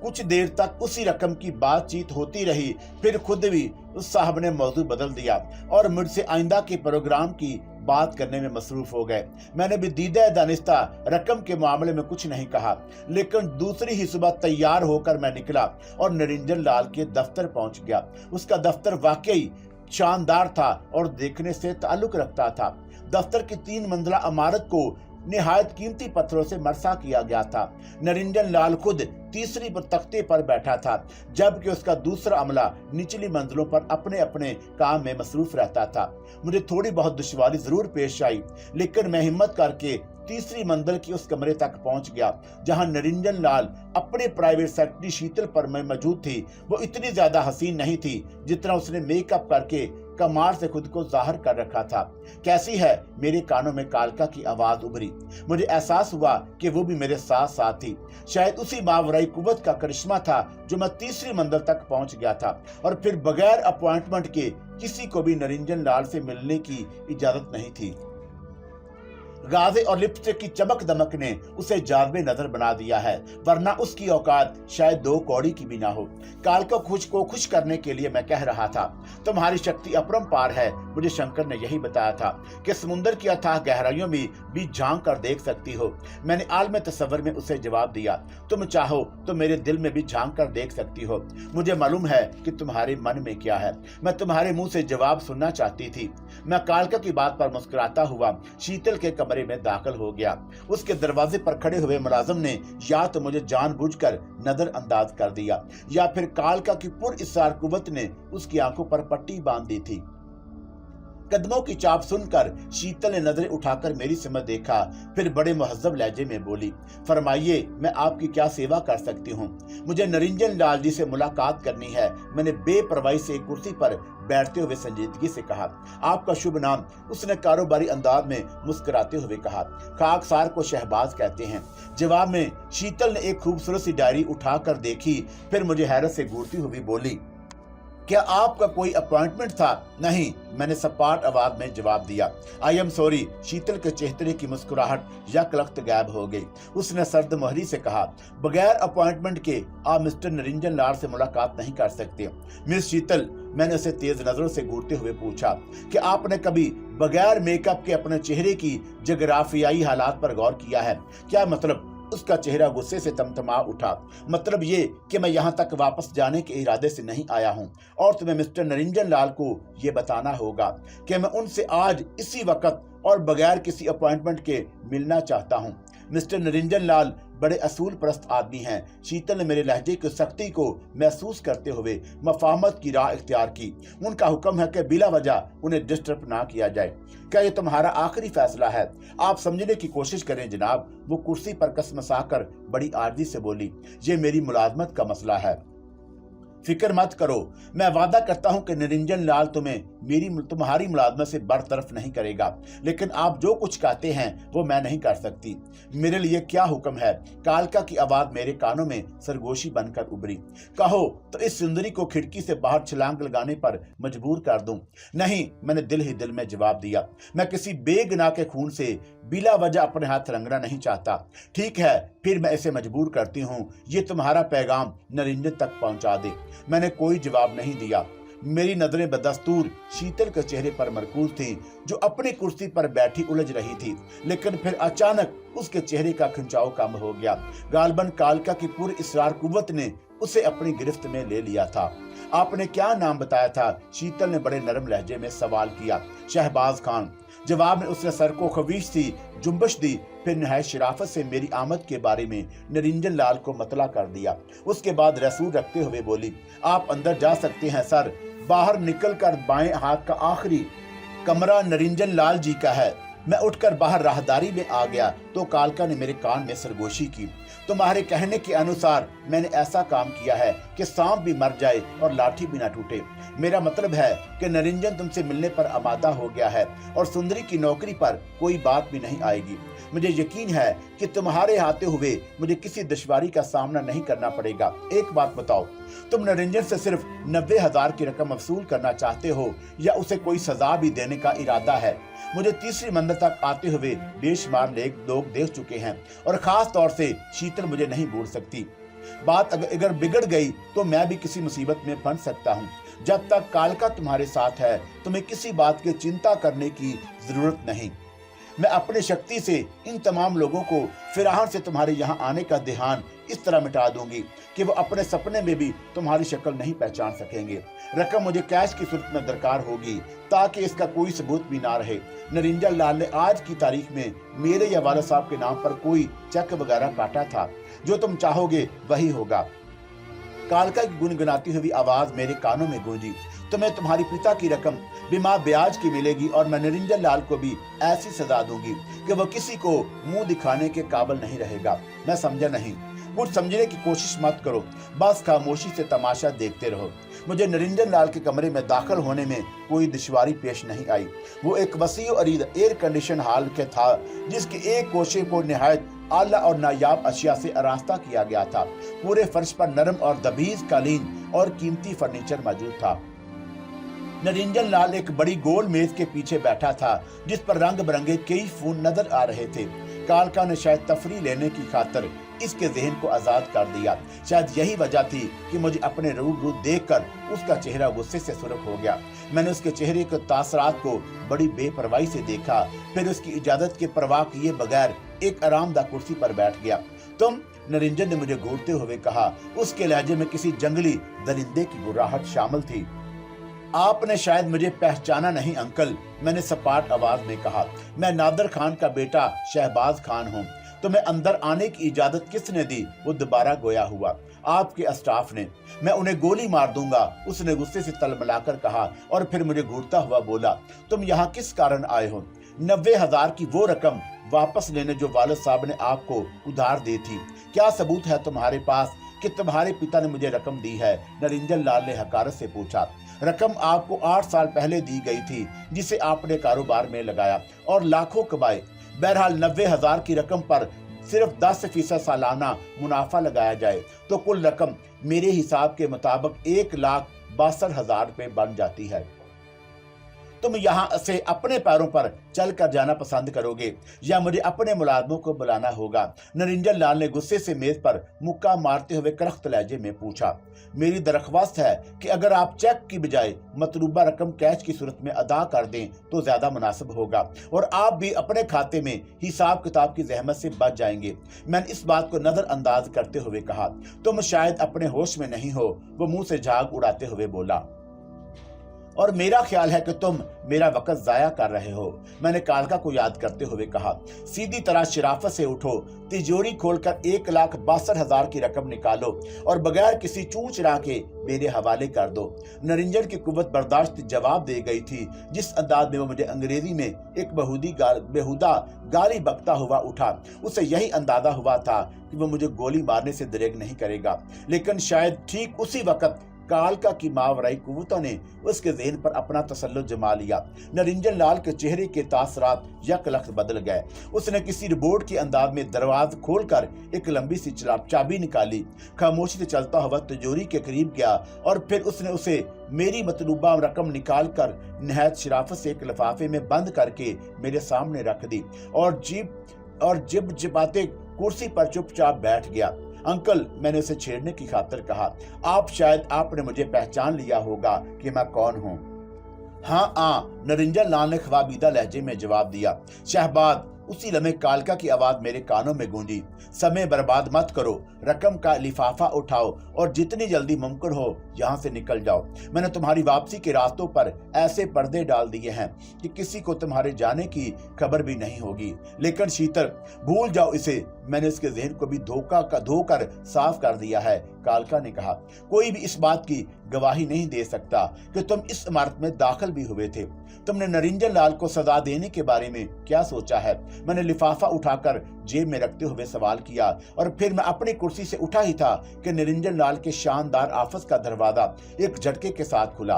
कुछ देर तक उसी रकम की बातचीत होती रही, फिर खुद भी उस साहब ने मौजू बदल दिया और मुझसे आइंदा के प्रोग्राम की बात करने में मसरूफ हो गए। मैंने भी दीदा दानिस्ता रकम के मामले में कुछ नहीं कहा, लेकिन दूसरी ही सुबह तैयार होकर मैं निकला और निरंजन लाल के दफ्तर पहुंच गया। उसका दफ्तर वाकई शानदार था और देखने से ताल्लुक रखता था। दफ्तर की 3 मंजिला इमारत को निहायत कीमती पत्थरों से मरसा किया गया था। निरंजन लाल खुद तीसरी तख्ते पर बैठा था, जबकि उसका दूसरा अमला निचली मंजिलों पर अपने अपने काम में मसरूफ रहता था। मुझे थोड़ी बहुत दुश्वारी जरूर पेश आई, लेकिन मैं हिम्मत करके तीसरी मंजिल की उस कमरे तक पहुंच गया जहां निरंजन लाल अपने प्राइवेट सेक्रेटरी शीतल पर मैं मौजूद थी। वो इतनी ज्यादा हसीन नहीं थी जितना उसने मेकअप करके कमाल से खुद को जाहिर कर रखा था। कैसी है, मेरे कानों में कालका की आवाज उभरी। मुझे एहसास हुआ कि वो भी मेरे साथ साथ थी। शायद उसी मावराई कुव्वत का करिश्मा था जो मैं तीसरी मंजिल तक पहुंच गया था, और फिर बगैर अपॉइंटमेंट के किसी को भी निरंजन लाल से मिलने की इजाजत नहीं थी। गाजे और लिपस्टिक की चमक दमक ने उसे जाज़बे नजर बना दिया है, वरना उसकी औकात शायद 2 कौड़ी की भी ना हो। काल को खुश करने के लिए मैं कह रहा था, तुम्हारी शक्ति अपरंपार है। मुझे शंकर ने यही बताया था कि समुद्र की अथाह गहराइयों में भी झांक कर देख सकती हो। मैंने आलम तसव्वुर में उसे जवाब दिया, तुम चाहो तो मेरे दिल में भी झांक कर देख सकती हो। मुझे मालूम है कि तुम्हारे मन में क्या है। मैं तुम्हारे मुंह से जवाब सुनना चाहती थी। मैं कालका की बात पर मुस्कुराता हुआ शीतल के कमरे में दाखिल हो गया। उसके दरवाजे पर खड़े हुए मुलाजिम ने या तो मुझे जानबूझकर नजरअंदाज कर दिया, या फिर कालका की पुरइस्सार कुव्वत ने उसकी आंखों पर पट्टी बांध दी थी। कदमों की चाप सुनकर शीतल ने नजरें उठाकर मेरी समझ देखा, फिर बड़े मुहज्जब लहजे में बोली, फरमाइए, मैं आपकी क्या सेवा कर सकती हूँ? मुझे निरंजन लाल जी से मुलाकात करनी है। मैंने बेपरवाही से एक कुर्सी पर बैठते हुए संजीदगी से कहा। आपका शुभ नाम? उसने कारोबारी अंदाज में मुस्कुराते हुए कहा। खाकसार को शहबाज कहते हैं। जवाब में शीतल ने एक खूबसूरत सी डायरी उठाकर देखी, फिर मुझे हैरत से घूरती हुई बोली, क्या आपका कोई अपॉइंटमेंट था? नहीं, मैंने सपाट आवाज में जवाब दिया। I am sorry. शीतल के चेहरे की मुस्कुराहट यकलख्त गायब हो गई। उसने सर्द मोहरी से कहा, बगैर अपॉइंटमेंट के आप मिस्टर निरंजन लाल से मुलाकात नहीं कर सकते। मिस शीतल, मैंने उसे तेज नजरों से घूरते हुए पूछा, कि आपने कभी बगैर मेकअप के अपने चेहरे की जोग्राफियाई हालात पर गौर किया है? क्या मतलब? उसका चेहरा गुस्से से तमतमा उठा। मतलब ये कि मैं यहाँ तक वापस जाने के इरादे से नहीं आया हूँ, और तुम्हें मिस्टर निरंजन लाल को ये बताना होगा कि मैं उनसे आज इसी वक्त और बगैर किसी अपॉइंटमेंट के मिलना चाहता हूँ। मिस्टर निरंजन लाल बड़े असूल परस्त आदमी हैं। शीतल ने मेरे लहजे की सख्ती को महसूस करते हुए मफाहमत की राह इख्तियार की। उनका हुक्म है कि बिला वजह उन्हें डिस्टर्ब ना किया जाए। क्या ये तुम्हारा आखिरी फैसला है? आप समझने की कोशिश करें जनाब। वो कुर्सी पर कसमसाकर बड़ी आर्जी से बोली, ये मेरी मुलाजमत का मसला है। फिक्र मत करो, मैं वादा करता हूं कि निरंजन लाल तुम्हारी मुलाजमत से बरतरफ नहीं करेगा, लेकिन आप जो कुछ कहते हैं वो मैं नहीं कर सकती। मेरे लिए क्या हुक्म है? कालका की आवाज मेरे कानों में सरगोशी बनकर उभरी। कहो तो इस सुंदरी को खिड़की से बाहर छलांग लगाने पर मजबूर कर दूं। नहीं, मैंने दिल ही दिल में जवाब दिया। मैं किसी बेगुनाह के खून से बिला वजह अपने हाथ रंगना नहीं चाहता। ठीक है, फिर मैं इसे मजबूर करती हूँ, ये तुम्हारा पैगाम निरंजन तक पहुंचा दे। मैंने कोई जवाब नहीं दिया। मेरी नजरें बदस्तूर शीतल के चेहरे पर मरकूज थीं, जो अपनी कुर्सी पर बैठी उलझ रही थी, लेकिन फिर अचानक उसके चेहरे का खिंचाव कम हो गया। गालबन कालका की पूरी इसरार कुव्वत ने उसे अपनी गिरफ्त में ले लिया था। आपने क्या नाम बताया था? शीतल ने बड़े नरम लहजे में सवाल किया। शहबाज खान। जवाब में उसने सर को खवीश सी जुम्बश दी, फिर निहायत शराफत से मेरी आमद के बारे में निरंजन लाल को मतला कर दिया। उसके बाद रसूल रखते हुए बोली, आप अंदर जा सकते हैं सर। बाहर निकलकर बाएं हाथ का आखिरी कमरा निरंजन लाल जी का है। मैं उठकर बाहर राहदारी में आ गया तो कालका ने मेरे कान में सरगोशी की। तुम्हारे कहने के अनुसार मैंने ऐसा काम किया है कि सांप भी मर जाए और लाठी भी ना टूटे। मेरा मतलब है कि निरंजन तुमसे मिलने पर आमादा हो गया है और सुंदरी की नौकरी पर कोई बात भी नहीं आएगी। मुझे यकीन है कि तुम्हारे आते हुए मुझे किसी दुश्वारी का सामना नहीं करना पड़ेगा। एक बात बताओ, तुम निरंजन से सिर्फ 90,000 की रकम वसूल करना चाहते हो या उसे कोई सजा भी देने का इरादा है? मुझे तीसरी मंजिल तक आते हुए बेशुमार लोग देख चुके हैं और खास तौर से शीतल मुझे नहीं भूल सकती। बात अगर बिगड़ गई तो मैं भी किसी मुसीबत में फंस सकता हूँ। जब तक कालका तुम्हारे साथ है तुम्हें किसी बात की चिंता करने की जरूरत नहीं। मैं अपनी शक्ति से इन तमाम लोगों को फिराहन से तुम्हारे यहाँ आने का ध्यान इस तरह मिटा दूंगी कि वो अपने सपने में भी तुम्हारी शक्ल नहीं पहचान सकेंगे। रकम मुझे कैश की सूरत में दरकार होगी ताकि इसका कोई सबूत भी ना रहे। निरंजन लाल ने आज की तारीख में मेरे या वालिद साहब के नाम पर कोई चेक वगैरह काटा था। जो तुम चाहोगे वही होगा। कालका की गुनगुनाती हुई आवाज मेरे कानों में गूंजी। तुम्हें तुम्हारी पिता की रकम बिना ब्याज की मिलेगी और मैं निरंजन लाल को भी ऐसी सजा दूंगी कि वो किसी को मुंह दिखाने के काबिल नहीं रहेगा। मैं समझा नहीं। कुछ समझने की कोशिश मत करो, बस खामोशी से तमाशा देखते रहो। मुझे निरंजन लाल के कमरे में दाखिल होने में कोई दुश्वारी पेश नहीं आई। वो एक वसी और अरीद एयर कंडीशन हॉल के था जिसके एक कोशे को निहायत आला और नायाब अशिया से आरास्ता किया गया था। पूरे फर्श पर नरम और दबीज कालीन और कीमती फर्नीचर मौजूद था। निरंजन लाल एक बड़ी गोल मेज के पीछे बैठा था जिस पर रंग बिरंगे कई फोन नजर आ रहे थे। कालका ने शायद तफरी लेने की खातिर इसके जहन को आजाद कर दिया। शायद यही वजह थी कि मुझे अपने रूबरू देखकर उसका चेहरा गुस्से से सुर्ख हो गया। मैंने उसके चेहरे के तासरात को बड़ी बेपरवाही से देखा, फिर उसकी इजाजत के परवाह किए बगैर एक आरामदायक कुर्सी पर बैठ गया। तुम? निरंजन ने मुझे घूरते हुए कहा। उसके लहजे में किसी जंगली दरिंदे की गुर्राहट शामिल थी। आपने शायद मुझे पहचाना नहीं अंकल, मैंने सपाट आवाज में कहा। मैं नादर खान का बेटा शहबाज खान हूँ। तुम्हें अंदर आने की इजाजत किसने दी? वो दोबारा गोया हुआ। आपके स्टाफ ने। मैं उन्हें गोली मार दूंगा, उसने गुस्से से तलमलाकर कहा और फिर मुझे घूरता हुआ बोला, तुम यहाँ किस कारण आए हो? 90,000 की वो रकम वापस लेने जो वालिद साहब ने आपको उधार दी थी। क्या सबूत है तुम्हारे पास कि तुम्हारे पिता ने मुझे रकम दी है? निरंजन लाल ने हकारत से पूछा। रकम आपको 8 साल पहले दी गई थी जिसे आपने कारोबार में लगाया और लाखों कमाए। बहरहाल 90,000 की रकम पर सिर्फ 10% सालाना मुनाफा लगाया जाए तो कुल रकम मेरे हिसाब के मुताबिक 1,62,000 रुपए बन जाती है। तुम यहाँ से अपने पैरों पर चल कर जाना पसंद करोगे या मुझे अपने मुलाजमों को बुलाना होगा? निरंजन लाल ने गुस्से से मेज पर मुक्का मारते हुए करख्त लहजे में पूछा। मेरी दरख्वास्त है कि अगर आप चेक की बजाय मतलूबा रकम कैश की सूरत में अदा कर दें तो ज्यादा मुनासिब होगा और आप भी अपने खाते में हिसाब किताब की जहमत से बच जाएंगे। मैंने इस बात को नजरअंदाज करते हुए कहा। तुम शायद अपने होश में नहीं हो, वो मुंह से झाग उड़ाते हुए बोला। और मेरा ख्याल है कि तुम मेरा वक्त जाया कर रहे हो, मैंने कालका को याद करते हुए कहा। सीधी तरह शराफत से उठो, तिजोरी खोलकर 1,62,000 की रकम निकालो और बगैर किसी चूं चरा के मेरे हवाले कर दो। निरंजन की कुव्वत बर्दाश्त जवाब दे गई थी। जिस अंदाज में वो मुझे अंग्रेजी में एक बेहुदा गाली बकता हुआ उठा, उसे यही अंदाजा हुआ था कि वो मुझे गोली मारने से दरेग नहीं करेगा। लेकिन शायद ठीक उसी वक्त कालका की मावराई कुव्वतों ने उसके ज़हन पर अपना तसल्लुत जमा लिया। निरंजन लाल के चेहरे के तासरात यकलख्त बदल गए। उसने किसी रिपोर्ट के अंदाज में दरवाजा खोलकर एक लंबी सी चाबी निकाली, खामोशी से चलता हुआ तिजोरी के करीब गया और फिर उसने उसे मेरी मतलूबा रकम निकाल कर नहायत शराफत से एक लिफाफे में बंद करके मेरे सामने रख दी और जिब जिबाते कुर्सी पर चुपचाप बैठ गया। अंकल, मैंने उसे छेड़ने की खातिर कहा, शायद आपने मुझे पहचान लिया होगा कि मैं कौन हूँ। हाँ, निरंजन लाल ने ख्वाबीदा लहजे में जवाब दिया। शहबाज, उसी लम्हे कालका की आवाज मेरे कानों में गूंजी, समय बर्बाद मत करो, रकम का लिफाफा उठाओ और जितनी जल्दी मुमकिन हो यहाँ से निकल जाओ। मैंने तुम्हारी वापसी के रास्तों पर ऐसे पर्दे डाल दिए हैं कि किसी को तुम्हारे जाने की खबर भी नहीं होगी। लेकिन शीतल, भूल जाओ इसे, मैंने इसके जहन को भी धोकर साफ कर दिया है। कालका ने कहा, कोई भी इस बात की गवाही नहीं दे सकता कि तुम इस इमारत में दाखिल भी हुए थे। तुमने निरंजन लाल को सजा देने के बारे में क्या सोचा है? मैंने लिफाफा उठाकर जेब में रखते हुए सवाल किया और फिर मैं अपनी कुर्सी से उठा ही था कि निरंजन लाल के शानदार ऑफिस का दरवाजा एक झटके के साथ खुला।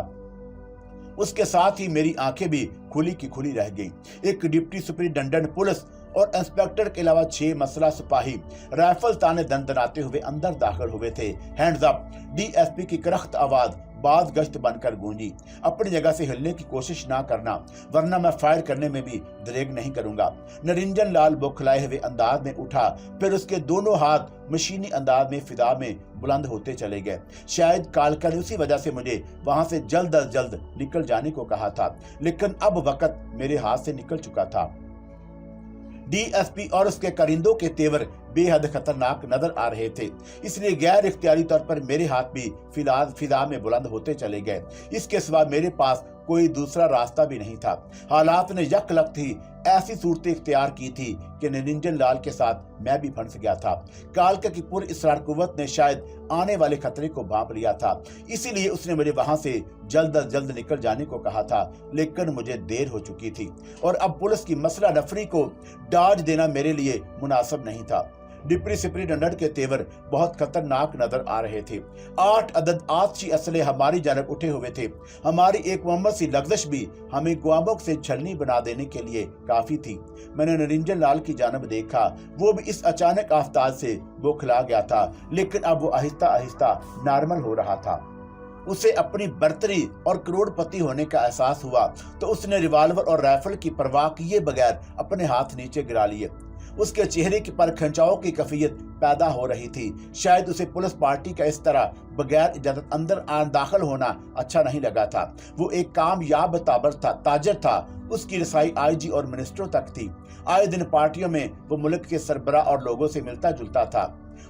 उसके साथ ही मेरी आंखें भी खुली की खुली रह गईं। एक डिप्टी सुपरिटेंडेंट पुलिस और इंस्पेक्टर के अलावा 6 मसला सिपाही राइफल ताने दंदनाते हुए अंदर दाखिल हुए थे। हैंड्स अप, डीएसपी की करख्त आवाज बाज गश्त बनकर गूंजी। अपनी जगह से हिलने की कोशिश ना करना, वरना मैं फायर करने में भी दरेग नहीं करूंगा। निरंजन लाल बौखलाए हुए अंदाज में उठा, फिर उसके दोनों हाथ मशीनी अंदाज में फिजा में बुलंद होते चले गए। शायद कालका ने उसी वजह से मुझे वहां से जल्द अज जल्द निकल जाने को कहा था, लेकिन अब वक्त मेरे हाथ से निकल चुका था। डीएसपी और उसके करिंदों के तेवर बेहद खतरनाक नजर आ रहे थे, इसलिए गैर इख्तियारी तौर पर मेरे हाथ भी फिजा में बुलंद होते चले गए। इसके सिवा मेरे पास कोई दूसरा रास्ता भी नहीं था। हालात ने यकलख्त ही ऐसी सूरत इख्तियार की थी कि निरंजन लाल के साथ मैं भी फंस गया था। कालका की पूरी इसरार कुव्वत ने शायद आने वाले खतरे को भांप लिया था, इसीलिए उसने मुझे वहां से जल्द अज जल्द निकल जाने को कहा था, लेकिन मुझे देर हो चुकी थी और अब पुलिस की मसला नफरी को डाज देना मेरे लिए मुनासिब नहीं था। डिप्टी सुपरिटेंडेंट के तेवर बहुत खतरनाक नजर आ रहे थे। 8 अदद आतशी असले हमारी जानब उठे हुए थे। हमारी एक मोहम्मद सी लग़ज़श भी हमें गुआमों से छलनी बना देने के लिए काफी थी। मैंने निरंजन लाल की जानब देखा, वो भी इस अचानक आफताब से बौखला गया था, लेकिन अब वो आहिस्ता आहिस्ता नॉर्मल हो रहा था। उसे अपनी बर्तरी और करोड़पति होने का एहसास हुआ तो उसने रिवाल्वर और राइफल की परवाह किए बगैर अपने हाथ नीचे गिरा लिए। उसके चेहरे पर खिंचाव की कैफियत पैदा हो रही थी। शायद उसे पुलिस पार्टी का इस तरह बगैर इजाजत अंदर दाखिल होना अच्छा नहीं लगा था। वो एक कामयाब ताजर था। उसकी रसाई आईजी और मिनिस्टरों तक थी। आए दिन पार्टियों में वो मुल्क के सरबराह और लोगों से मिलता जुलता था।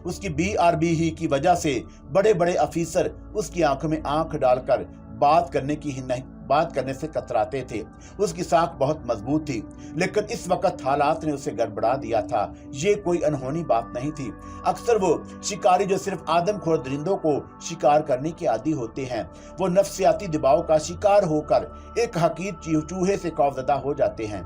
उसकी बीआरबी ही की वजह से बड़े बड़े अफीसर उसकी आंखों में आंख डालकर बात करने से कतराते थे। उसकी साख बहुत मजबूत थी, लेकिन इस वक्त हालात ने उसे गड़बड़ा दिया था। ये कोई अनहोनी बात नहीं थी। अक्सर वो शिकारी जो सिर्फ आदमखोर दरिंदों को शिकार करने के आदी होते हैं, वो नफ्सियाती दबाव का शिकार होकर एक हकीर चूहे से खौफजदा हो जाते हैं।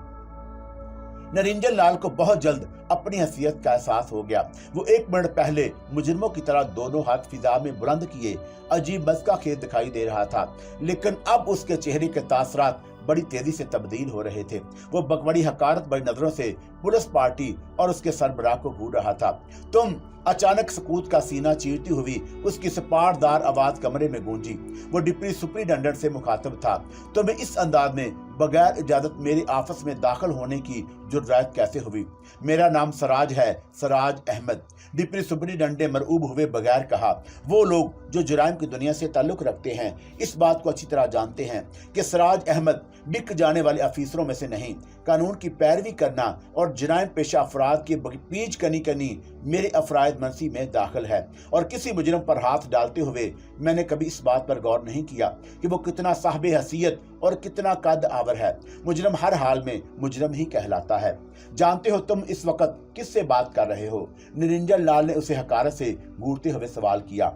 निरंजन लाल को बहुत जल्द अपनी हैसियत का एहसास हो गया। वो 1 मिनट पहले मुजरिमों की तरह दोनों हाथ फिजा में बुलंद किए अजीब मस्का खेत दिखाई दे रहा था, लेकिन अब उसके चेहरे के तासरात बड़ी तेजी से तब्दील हो रहे थे। वो बड़ी हकारत बड़ी नजरों से पुलिस पार्टी और उसके सरबराह को घूर रहा था। तुम, अचानक सकूत का सीना चीरती हुई उसकी सपाटदार आवाज कमरे में गूंजी। वो डिप्टी सुपरिटेंडेंट से मुखातब था। तुम्हें इस अंदाज में बगैर इजाजत मेरे ऑफिस में दाखिल होने की जुर्रत कैसे हुई? मेरा नाम सराज है, सराज अहमद। डिप्टी सुपरिटेंडेंट ने मरऊब हुए बगैर कहा। वो लोग जो जुराइम की दुनिया से ताल्लुक रखते हैं इस बात को अच्छी तरह जानते हैं कि सराज अहमद बिक जाने वाले अफीसरों में से नहीं। कानून की पैरवी करना और जुराइम पेशा अफराद की पीछ कनी मेरे अफराद मनसी में दाखिल है, और किसी मुजरिम पर हाथ डालते हुए मैंने कभी इस बात पर गौर नहीं किया कि वो कितना साहिब हैसियत और कितना कद आवर है। मुजरिम हर हाल में मुजरिम ही कहलाता है। जानते हो तुम इस वक्त किससे बात कर रहे हो? निरंजन लाल ने उसे हकारत से घूरते हुए सवाल किया।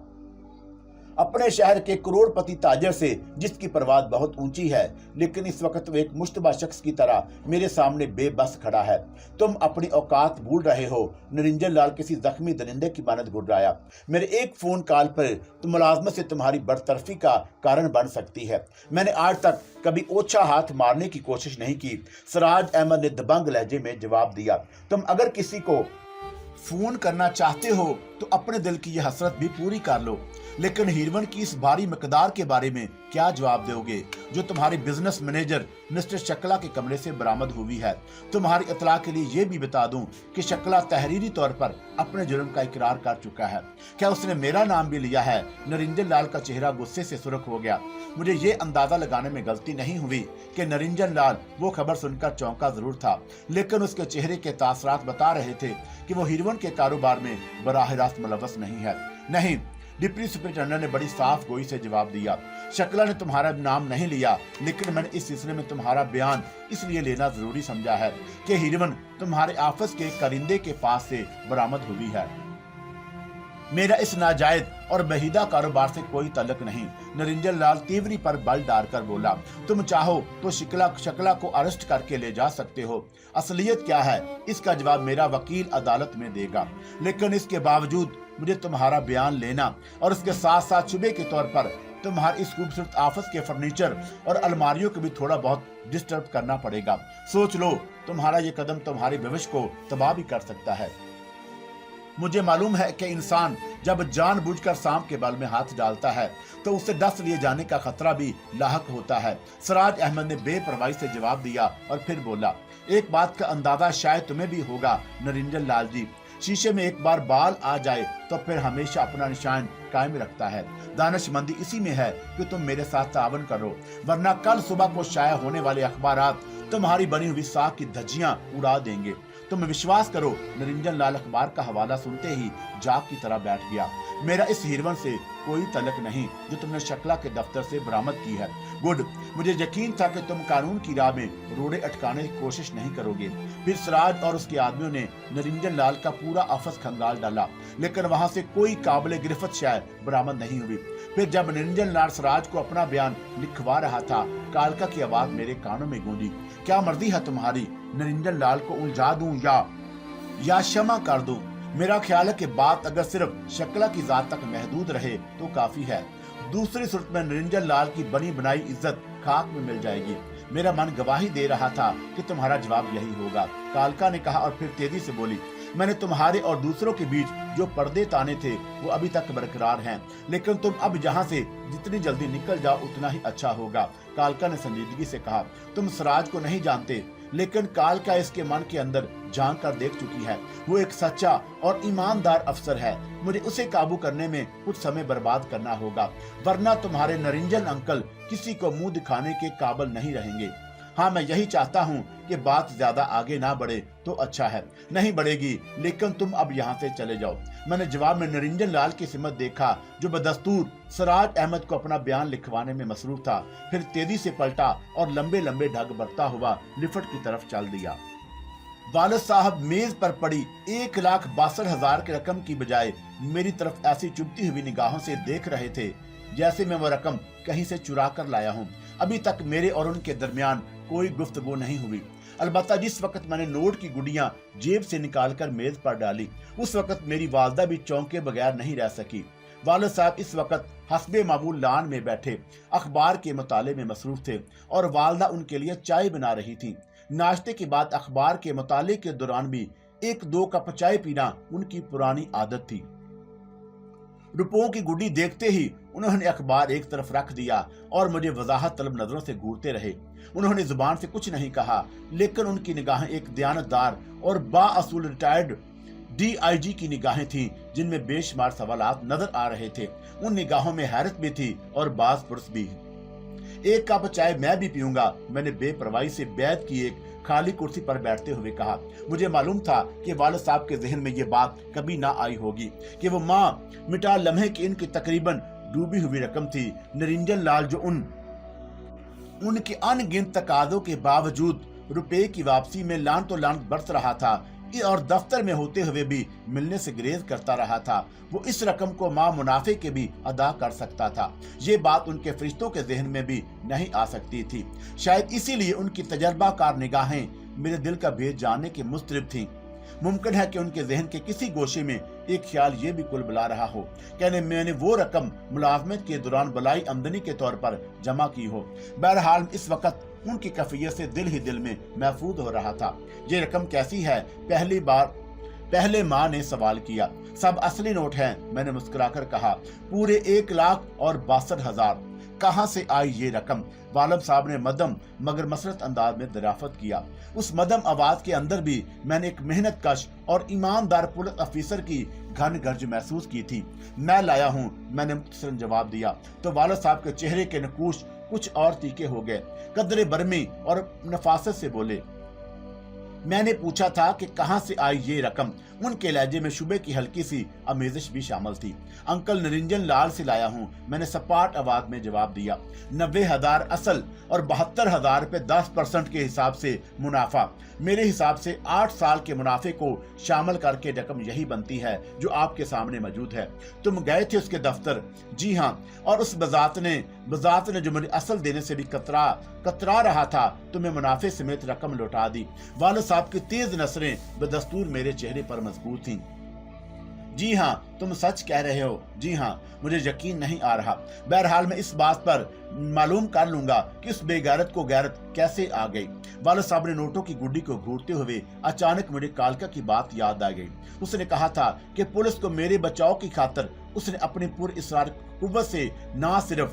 अपने शहर के करोड़पति ताजर से जिसकी परवाज़ बहुत ऊंची है, लेकिन इस वक्त वो एक मुश्तबा शख्स की तरह मेरे सामने बेबस खड़ा है। तुम अपनी औकात भूल रहे हो। निरंजन लाल किसी जख्मी दरिंदे की मानद घुर्राया। मेरे एक फोन कॉल पर तुम मुलाजमत से तुम्हारी बरतरफी का कारण बन सकती है। मैंने आज तक कभी ओछा हाथ मारने की कोशिश नहीं की। सिराज अहमद ने दबंग लहजे में जवाब दिया। तुम अगर किसी को फोन करना चाहते हो तो अपने दिल की यह हसरत भी पूरी कर लो, लेकिन हीरोइन की इस भारी मकदार के बारे में क्या जवाब दोगे जो तुम्हारे बिजनेस मैनेजर मिस्टर शक्ला के कमरे से बरामद हुई है। तुम्हारी इतला के लिए ये भी बता दूं कि शक्ला तहरीरी तौर पर अपने जुर्म का इकरार कर चुका है। क्या उसने मेरा नाम भी लिया है? निरंजन लाल का चेहरा गुस्से से सुर्ख हो गया। मुझे ये अंदाजा लगाने में गलती नहीं हुई कि निरंजन लाल वो खबर सुनकर चौंका जरूर था, लेकिन उसके चेहरे के तासरात बता रहे थे कि वो हीरोइन के कारोबार में बराह रास्त मुलव्वस नहीं है। नहीं, डिप्टी सुपरिटेंडेंट ने बड़ी साफ गोई से जवाब दिया। शक्ला ने तुम्हारा नाम नहीं लिया, लेकिन मैंने इस सिलसिले में तुम्हारा बयान इसलिए लेना जरूरी समझा है कि हीरोइन तुम्हारे ऑफिस के करिंदे के पास से बरामद हुई है। मेरा इस नाजायज और बहीदा कारोबार से कोई तल्लुक नहीं। निरंजन लाल तीवरी पर बल डालकर बोला। तुम चाहो तो शक्ला को अरेस्ट करके ले जा सकते हो। असलियत क्या है इसका जवाब मेरा वकील अदालत में देगा, लेकिन इसके बावजूद मुझे तुम्हारा बयान लेना और उसके साथ साथ शुबे के तौर पर तुम्हारी इस खूबसूरत ऑफिस के फर्नीचर और अलमारियों को भी थोड़ा बहुत डिस्टर्ब करना पड़ेगा। सोच लो, तुम्हारा ये कदम तुम्हारे भविष्य को तबाह भी कर सकता है। मुझे मालूम है कि इंसान जब जानबूझकर सांप के बाल में हाथ डालता है तो उसे डस लिए जाने का खतरा भी लाहक होता है। सिराज अहमद ने बेपरवाही से जवाब दिया और फिर बोला, एक बात का अंदाजा शायद तुम्हें भी होगा निरंजन लाल जी, शीशे में एक बार बाल आ जाए तो फिर हमेशा अपना निशान कायम रखता है। दानिशमंदी इसी में है कि तुम मेरे साथ तावन करो, वरना कल सुबह को शाया होने वाले अखबारात तुम्हारी बनी हुई साख की धज्जियां उड़ा देंगे। तुम विश्वास करो। निरंजन लाल अखबार का हवाला सुनते ही जाग की तरह बैठ गया। मेरा इस हीरोइन से कोई तल्लुक नहीं जो तुमने शक्ला के दफ्तर से बरामद की है। गुड, मुझे यकीन था कि तुम कानून की राह में रोड़े अटकाने की कोशिश नहीं करोगे। फिर सिराज और उसके आदमियों ने निरंजन लाल का पूरा ऑफिस खंगाल डाला, लेकिन वहां से कोई काबिल गिरफ्त शायद बरामद नहीं हुई। फिर जब निरंजन लाल सिराज को अपना बयान लिखवा रहा था, कालका की आवाज मेरे कानों में गूंजी। क्या मर्जी है तुम्हारी? निरंजन लाल को उलझा दूं या क्षमा कर दूं? मेरा ख्याल है कि बात अगर सिर्फ शक्ला की जात तक महदूद रहे तो काफी है। दूसरी सूरत में निरंजन लाल की बनी बनाई इज्जत खाक में मिल जाएगी। मेरा मन गवाही दे रहा था कि तुम्हारा जवाब यही होगा, कालका ने कहा और फिर तेजी से बोली। मैंने तुम्हारे और दूसरों के बीच जो पर्दे ताने थे वो अभी तक बरकरार हैं, लेकिन तुम अब यहाँ से जितनी जल्दी निकल जाओ उतना ही अच्छा होगा। कालका ने संजीदगी से कहा। तुम सिराज को नहीं जानते, लेकिन कालका इसके मन के अंदर झांक कर देख चुकी है। वो एक सच्चा और ईमानदार अफसर है। मुझे उसे काबू करने में कुछ समय बर्बाद करना होगा, वरना तुम्हारे निरंजन अंकल किसी को मुंह दिखाने के काबिल नहीं रहेंगे। हाँ, मैं यही चाहता हूँ कि बात ज्यादा आगे ना बढ़े तो अच्छा है। नहीं बढ़ेगी, लेकिन तुम अब यहाँ से चले जाओ। मैंने जवाब में निरंजन लाल की सिमत देखा, जो बदस्तूर सिराज अहमद को अपना बयान लिखवाने में मसरूफ था। फिर तेजी से पलटा और लंबे लंबे ढग बरता हुआ लिफ्ट की तरफ चल दिया। वालिद साहब मेज पर पड़ी 1,62,000 की रकम की बजाय मेरी तरफ ऐसी चुभती हुई निगाहों से देख रहे थे जैसे मैं वो रकम कहीं से चुरा कर लाया हूँ। अभी तक मेरे और उनके दरमियान कोई गुफ्तगू नहीं हुई। अलबत्ता जिस वक्त मैंने नोट की गुड़ियां जेब से निकालकर मेज पर डाली, उस वक्त मेरी वालदा भी चौंके बगैर नहीं रह सकी। वालिद साहब इस वक्त हस्बे मामूल लान में बैठे अखबार के मुताले में मसरूफ थे और वालदा उनके लिए चाय बना रही थी। नाश्ते के बाद अखबार के मुताले के दौरान भी 1-2 कप चाय पीना उनकी पुरानी आदत थी। रुपयों की गुड्डी देखते ही उन्होंने अखबार एक तरफ रख दिया और मुझे वजाहत तलब नजरों से घूरते रहे। उन्होंने जुबान से कुछ नहीं कहा, लेकिन उनकी निगाहें एक दयानतदार और बाअसूल रिटायर्ड DIG की निगाहें थीं, जिनमें बेशुमार सवालात नजर आ रहे थे। उन निगाहों में हैरत भी थी और बाज पुरस भी। 1 कप चाय मैं भी पीऊंगा, मैंने बेपरवाही से बैठ की एक खाली कुर्सी पर बैठते हुए कहा। मुझे मालूम था कि वालिद साहब के जहन में ये बात कभी ना आई होगी कि वो माँ मिटा लम्हे की इनकी तकरीबन डूबी हुई रकम थी। निरंजन लाल जो उनके अनगिनत तकादों के बावजूद रुपए की वापसी में लान तो लान बरस रहा था, और दफ्तर में होते हुए भी मिलने से गुरेज करता रहा था। वो इस रकम को मां मुनाफे के भी अदा कर सकता था। ये बात उनके फरिश्तों के जहन में भी नहीं आ सकती थी। शायद इसीलिए उनकी तजर्बाकार निगाहें मेरे दिल का भेद जानने की मुस्तरिब थीं। मुमकिन है कि उनके जहन के किसी गोशे में एक ख्याल ये भी कुल बुला रहा हो, कहने मैंने वो रकम मुलाजमत के दौरान बलाई आमदनी के तौर पर जमा की हो। बहरहाल इस वक्त उनकी कैफियत से दिल ही दिल में महफूज हो रहा था। ये रकम कैसी है? पहले माँ ने सवाल किया। सब असली नोट हैं, मैंने मुस्कुराकर कहा। पूरे 1,62,000। कहाँ से आई ये रकम? वालिद साहब ने मदम मगर मसरत अंदाज में दराफत किया। उस मदम आवाज के अंदर भी मैंने एक मेहनत कश और ईमानदार पुलिस अफसर की घन गर्ज महसूस की थी। मैं लाया हूँ, मैंने मुख्तसरन जवाब दिया। तो वालिद साहब के चेहरे के नकूश कुछ और तीखे हो गए। कदरे बरमी और नफासत से बोले, मैंने पूछा था कि कहां से आई ये रकम। उनके लहजे में शुबे की हल्की सी आमेजिश भी शामिल थी। अंकल निरंजन लाल से लाया हूँ, मैंने सपाट आवाज में जवाब दिया। 90,000 असल और 72,000 रुपए 10% के हिसाब से मुनाफा। मेरे हिसाब से 8 साल के मुनाफे को शामिल करके रकम यही बनती है जो आपके सामने मौजूद है। तुम गए थे उसके दफ्तर? जी हाँ, और उस बजात ने जो मुझे असल देने से भी कतरा रहा था, तुम्हें मुनाफे समेत रकम लौटा दी। वालिद साहब की तेज नजरें बदस्तूर मेरे चेहरे पर मजबूत थीं। जी हाँ, तुम सच कह रहे हो। जी हाँ, मुझे यकीन नहीं आ रहा। बहरहाल मैं इस बात पर मालूम कर लूंगा कि उस बेगैरत को गैरत कैसे आ गई। वालिद साहब ने नोटों की गुड्डी को घूरते हुए अचानक मुझे कालका की बात याद आ गई। उसने कहा था कि पुलिस को मेरे बचाव की खातिर उसने अपनी पूरी इसरार कुव्वत से ना सिर्फ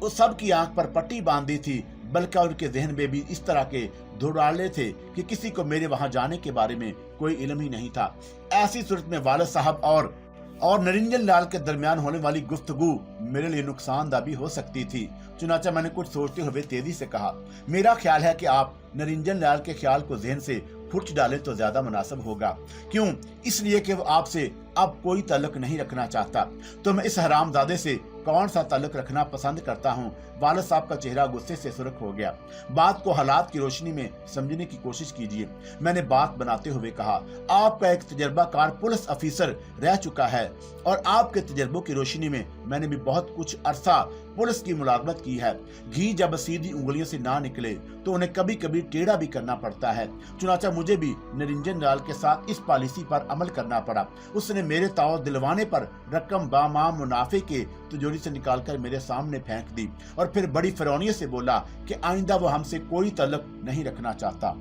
उस सब की आंख पर पट्टी बांधी थी, बल्कि उनके जहन में भी इस तरह के धुड़ाले थे कि किसी को मेरे वहां जाने के बारे में कोई इल्म ही नहीं था। ऐसी सूरत में वालिद साहब और निरंजन लाल के दरमियान होने वाली गुफ्तगू मेरे लिए नुकसानदा भी हो सकती थी। चुनाचा मैंने कुछ सोचते हुए तेजी से कहा, मेरा ख्याल है कि आप निरंजन लाल के ख्याल को जहन से फुर्च डालें तो ज्यादा मुनासिब होगा। क्यों? इसलिए कि वो आपसे अब कोई ताल्लुक नहीं रखना चाहता। तो मैं इस हरामजादे से कौन सा ताल्लुक रखना पसंद करता हूँ? वालिद साहब का चेहरा गुस्से से सुर्ख हो गया। बात को हालात की रोशनी में समझने की कोशिश कीजिए, मैंने बात बनाते हुए कहा। आपका एक तजर्बाकार पुलिस अफसर रह चुका है और आपके तजर्बों की रोशनी में मैंने भी बहुत कुछ अरसा पुलिस की मुलाजमत की है। घी जब सीधी उंगलियों से ना निकले तो उन्हें कभी कभी टेढ़ा भी करना पड़ता है। चुनाचा मुझे भी निरंजन लाल के साथ इस पॉलिसी पर अमल करना पड़ा। उसने मेरे ताव दिलवाने पर रकम बामा मुनाफे के तिजोरी से निकालकर मेरे सामने फेंक दी और फिर बड़ी फिरौनियत से बोला कि आइंदा वो हमसे कोई ताल्लुक नहीं रखना चाहता।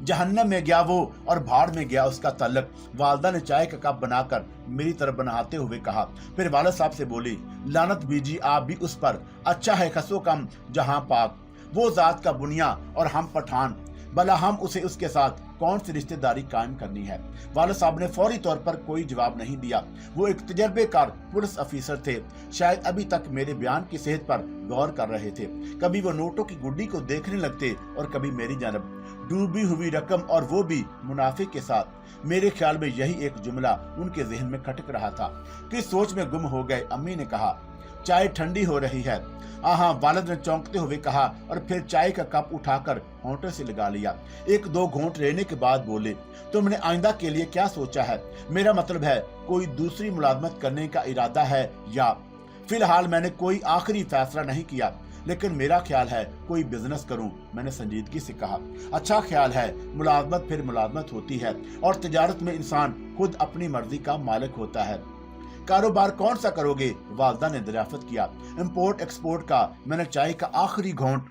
जहन्नम में गया वो और भाड़ में गया उसका ताल्लुक। वालदा ने चाय का कप बनाकर मेरी तरफ बनाते हुए कहा। फिर वालिद साहब से बोली, लानत बीजी आप भी उस पर। अच्छा है खसो कम जहां पाक, वो जात का बुनिया और हम पठान, भला हम उसे उसके साथ कौन सी रिश्तेदारी कायम करनी है? वालिद साहब ने फौरी तौर पर कोई जवाब नहीं दिया। वो एक तजर्बेकार पुलिस अफसर थे, शायद अभी तक मेरे बयान की सेहत पर गौर कर रहे थे। कभी वो नोटों की गुड्डी को देखने लगते और कभी मेरी जानब। डूबी हुई रकम और वो भी मुनाफे के साथ। मेरे ख्याल में यही एक जुमला उनके जहन में खटक रहा था कि सोच में गुम हो गए। अम्मी ने कहा, चाय ठंडी हो रही है। हाँ, वालिद ने चौंकते हुए कहा और फिर चाय का कप उठाकर होंठों से लगा लिया। 1-2 घूंट लेने के बाद बोले, तुमने आइंदा के लिए क्या सोचा है? मेरा मतलब है कोई दूसरी मुलाजमत करने का इरादा है या? फिलहाल मैंने कोई आखिरी फैसला नहीं किया, लेकिन मेरा ख्याल है कोई बिजनेस करूं, मैंने संजीदगी से कहा। अच्छा ख्याल है, मुलाजमत फिर मुलाजमत होती है और तिजारत में इंसान खुद अपनी मर्जी का मालिक होता है। कारोबार कौन सा करोगे? वालदा ने दरियाफ्त किया। इंपोर्ट एक्सपोर्ट का, मैंने चाय का आखिरी घोंट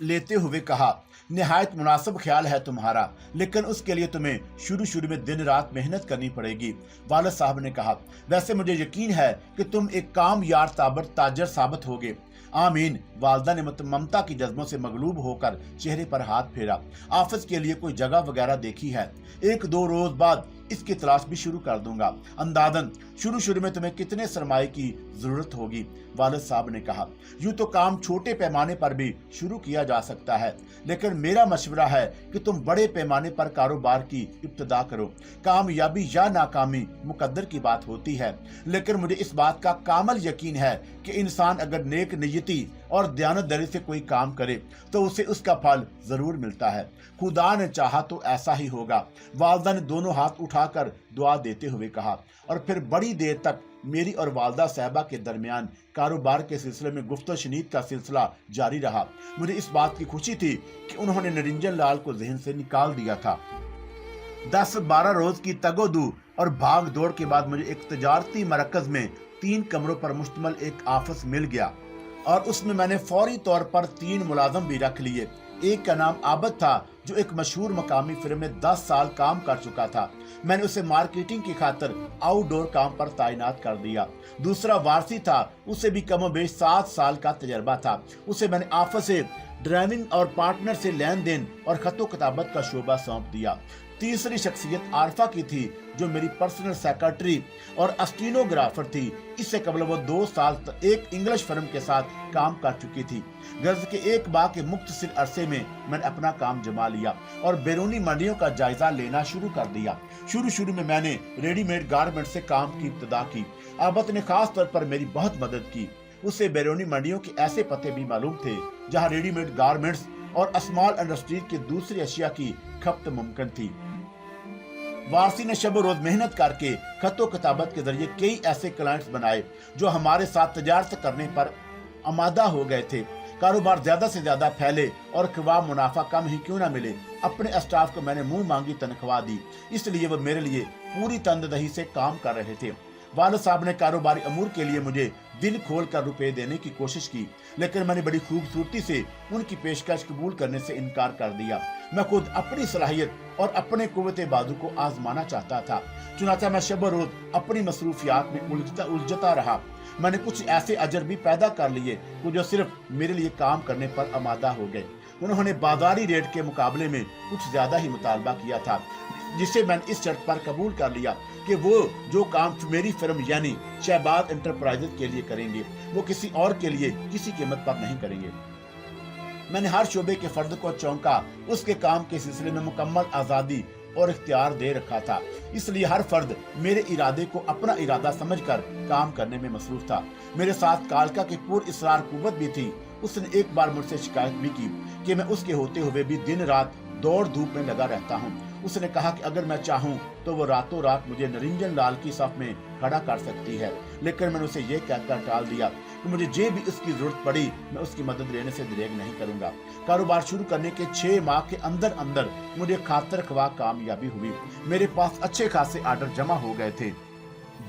लेते हुए कहा। निहायत मुनासिब ख्याल है तुम्हारा, लेकिन उसके लिए तुम्हें शुरू में दिन रात मेहनत करनी पड़ेगी, वालिद साहब ने कहा। वैसे मुझे यकीन है कि तुम एक कामयाब ताजर साबित होगे। आमीन। वालदा ने ममता की जज्बों से मगलूब होकर चेहरे पर हाथ फेरा। ऑफिस के लिए कोई जगह वगैरह देखी है? 1-2 रोज बाद इसकी तलाश भी शुरू कर दूंगा। अंदाजन शुरू में तुम्हें कितने सरमाए की जरूरत होगी? वालिद साहब ने कहा, यूं तो काम छोटे पैमाने पर भी शुरू किया जा सकता है, लेकिन मेरा मशवरा है कि तुम बड़े पैमाने पर कारोबार की इब्तिदा करो। कामयाबी या नाकामी मुकद्दर की बात होती है, लेकिन मुझे इस बात का कामल यकीन है कि इंसान अगर नेक नियति और दयानतदारी से कोई काम करे तो उसे उसका फल जरूर मिलता है। खुदा ने चाहा तो ऐसा ही होगा। वालिदा ने दोनों हाथ उठाकर दुआ देते हुए कहा और फिर बड़ी देर तक मेरी और वालिदा साहबा के दरमियान कारोबार के सिलसिले में गुफ्तो शनीद का सिलसिला जारी रहा। मुझे इस बात की खुशी थी कि उन्होंने निरंजन लाल को जहन से निकाल दिया था। 10-12 रोज की तगोदू और भाग दौड़ के बाद मुझे एक तजारती मरकज में 3 कमरों पर मुश्तमिल एक ऑफिस मिल गया और उसमें मैंने फौरी तौर पर 3 मुलाजम भी रख लिए। एक का नाम आबद था जो एक मशहूर मकामी फिल्म में 10 साल काम कर चुका था। मैंने उसे मार्केटिंग की खातिर आउटडोर काम पर तैनात कर दिया। दूसरा वारसी था, उसे भी कमोबेश 7 साल का तजर्बा था। उसे मैंने ऑफिस से ड्राइविंग और पार्टनर से लेन देन और खतो किताबत का शोबा सौंप दिया। तीसरी शख्सियत आरफा की थी जो मेरी पर्सनल सेक्रेटरी और स्टेनोग्राफर थी। इससे कबल वो 2 साल एक इंग्लिश फर्म के साथ काम कर चुकी थी। गर्ज के एक माह के मुख्तसर अरसे में मैंने अपना काम जमा लिया और बैरूनी मंडियों का जायजा लेना शुरू कर दिया। शुरू में मैंने रेडीमेड गारमेंट से काम की इब्तिदा की। आबद ने खास तौर पर मेरी बहुत मदद की। उसे बैरूनी मंडियों के ऐसे पते भी मालूम थे जहाँ रेडीमेड गारमेंट्स और स्मॉल इंडस्ट्रीज की दूसरी अशिया की खपत मुमकिन थी। वारसी ने शब रोज मेहनत करके खतो किताबत के जरिए कई ऐसे क्लाइंट्स बनाए जो हमारे साथ तजारत करने पर आमादा हो गए थे। कारोबार ज्यादा से ज्यादा फैले और ख्वाह मुनाफा कम ही क्यों ना मिले, अपने स्टाफ को मैंने मुंह मांगी तनख्वाह दी, इसलिए वो मेरे लिए पूरी तनदही से काम कर रहे थे। वालिद साहब ने कारोबारी अमूर के लिए मुझे दिल खोल कर रुपए देने की कोशिश की, लेकिन मैंने बड़ी खूबसूरती से उनकी पेशकश कबूल करने से इनकार कर दिया। मैं खुद अपनी सलाहियत और अपने कुव्वत बाजू को आजमाना चाहता था। चुनाचा मैं शब रोज अपनी मसरूफियात में उलझता रहा। मैंने कुछ ऐसे अजर भी पैदा कर लिए जो सिर्फ मेरे लिए काम करने पर आमादा हो गए। उन्होंने बाजारी रेट के मुकाबले में कुछ ज्यादा ही मुतालबा किया था, जिसे मैंने इस शर्त पर कबूल कर लिया कि वो जो काम मेरी फर्म यानी शहबाज एंटरप्राइजेज के लिए करेंगे वो किसी और के लिए किसी कीमत पर नहीं करेंगे। मैंने हर शोबे के फर्द को चौंका उसके काम के सिलसिले में मुकम्मल आजादी और इख्तियार दे रखा था, इसलिए हर फर्द मेरे इरादे को अपना इरादा समझकर काम करने में मसरूफ था। मेरे साथ कालका की पूरी इसरार कुव्वत भी थी। उसने एक बार मुझसे शिकायत भी की कि मैं उसके होते हुए भी दिन रात दौड़ धूप में लगा रहता हूँ। उसने कहा कि अगर मैं चाहूँ तो वो रातों रात मुझे निरंजन लाल की सफ में खड़ा कर सकती है, लेकिन मैंने उसे ये कहकर टाल दिया कि मुझे जे भी उसकी जरूरत पड़ी मैं उसकी मदद लेने से दरेग नहीं करूंगा। कारोबार शुरू करने के 6 माह के अंदर मुझे खातर ख्वाह कामयाबी हुई। मेरे पास अच्छे खासे आर्डर जमा हो गए थे,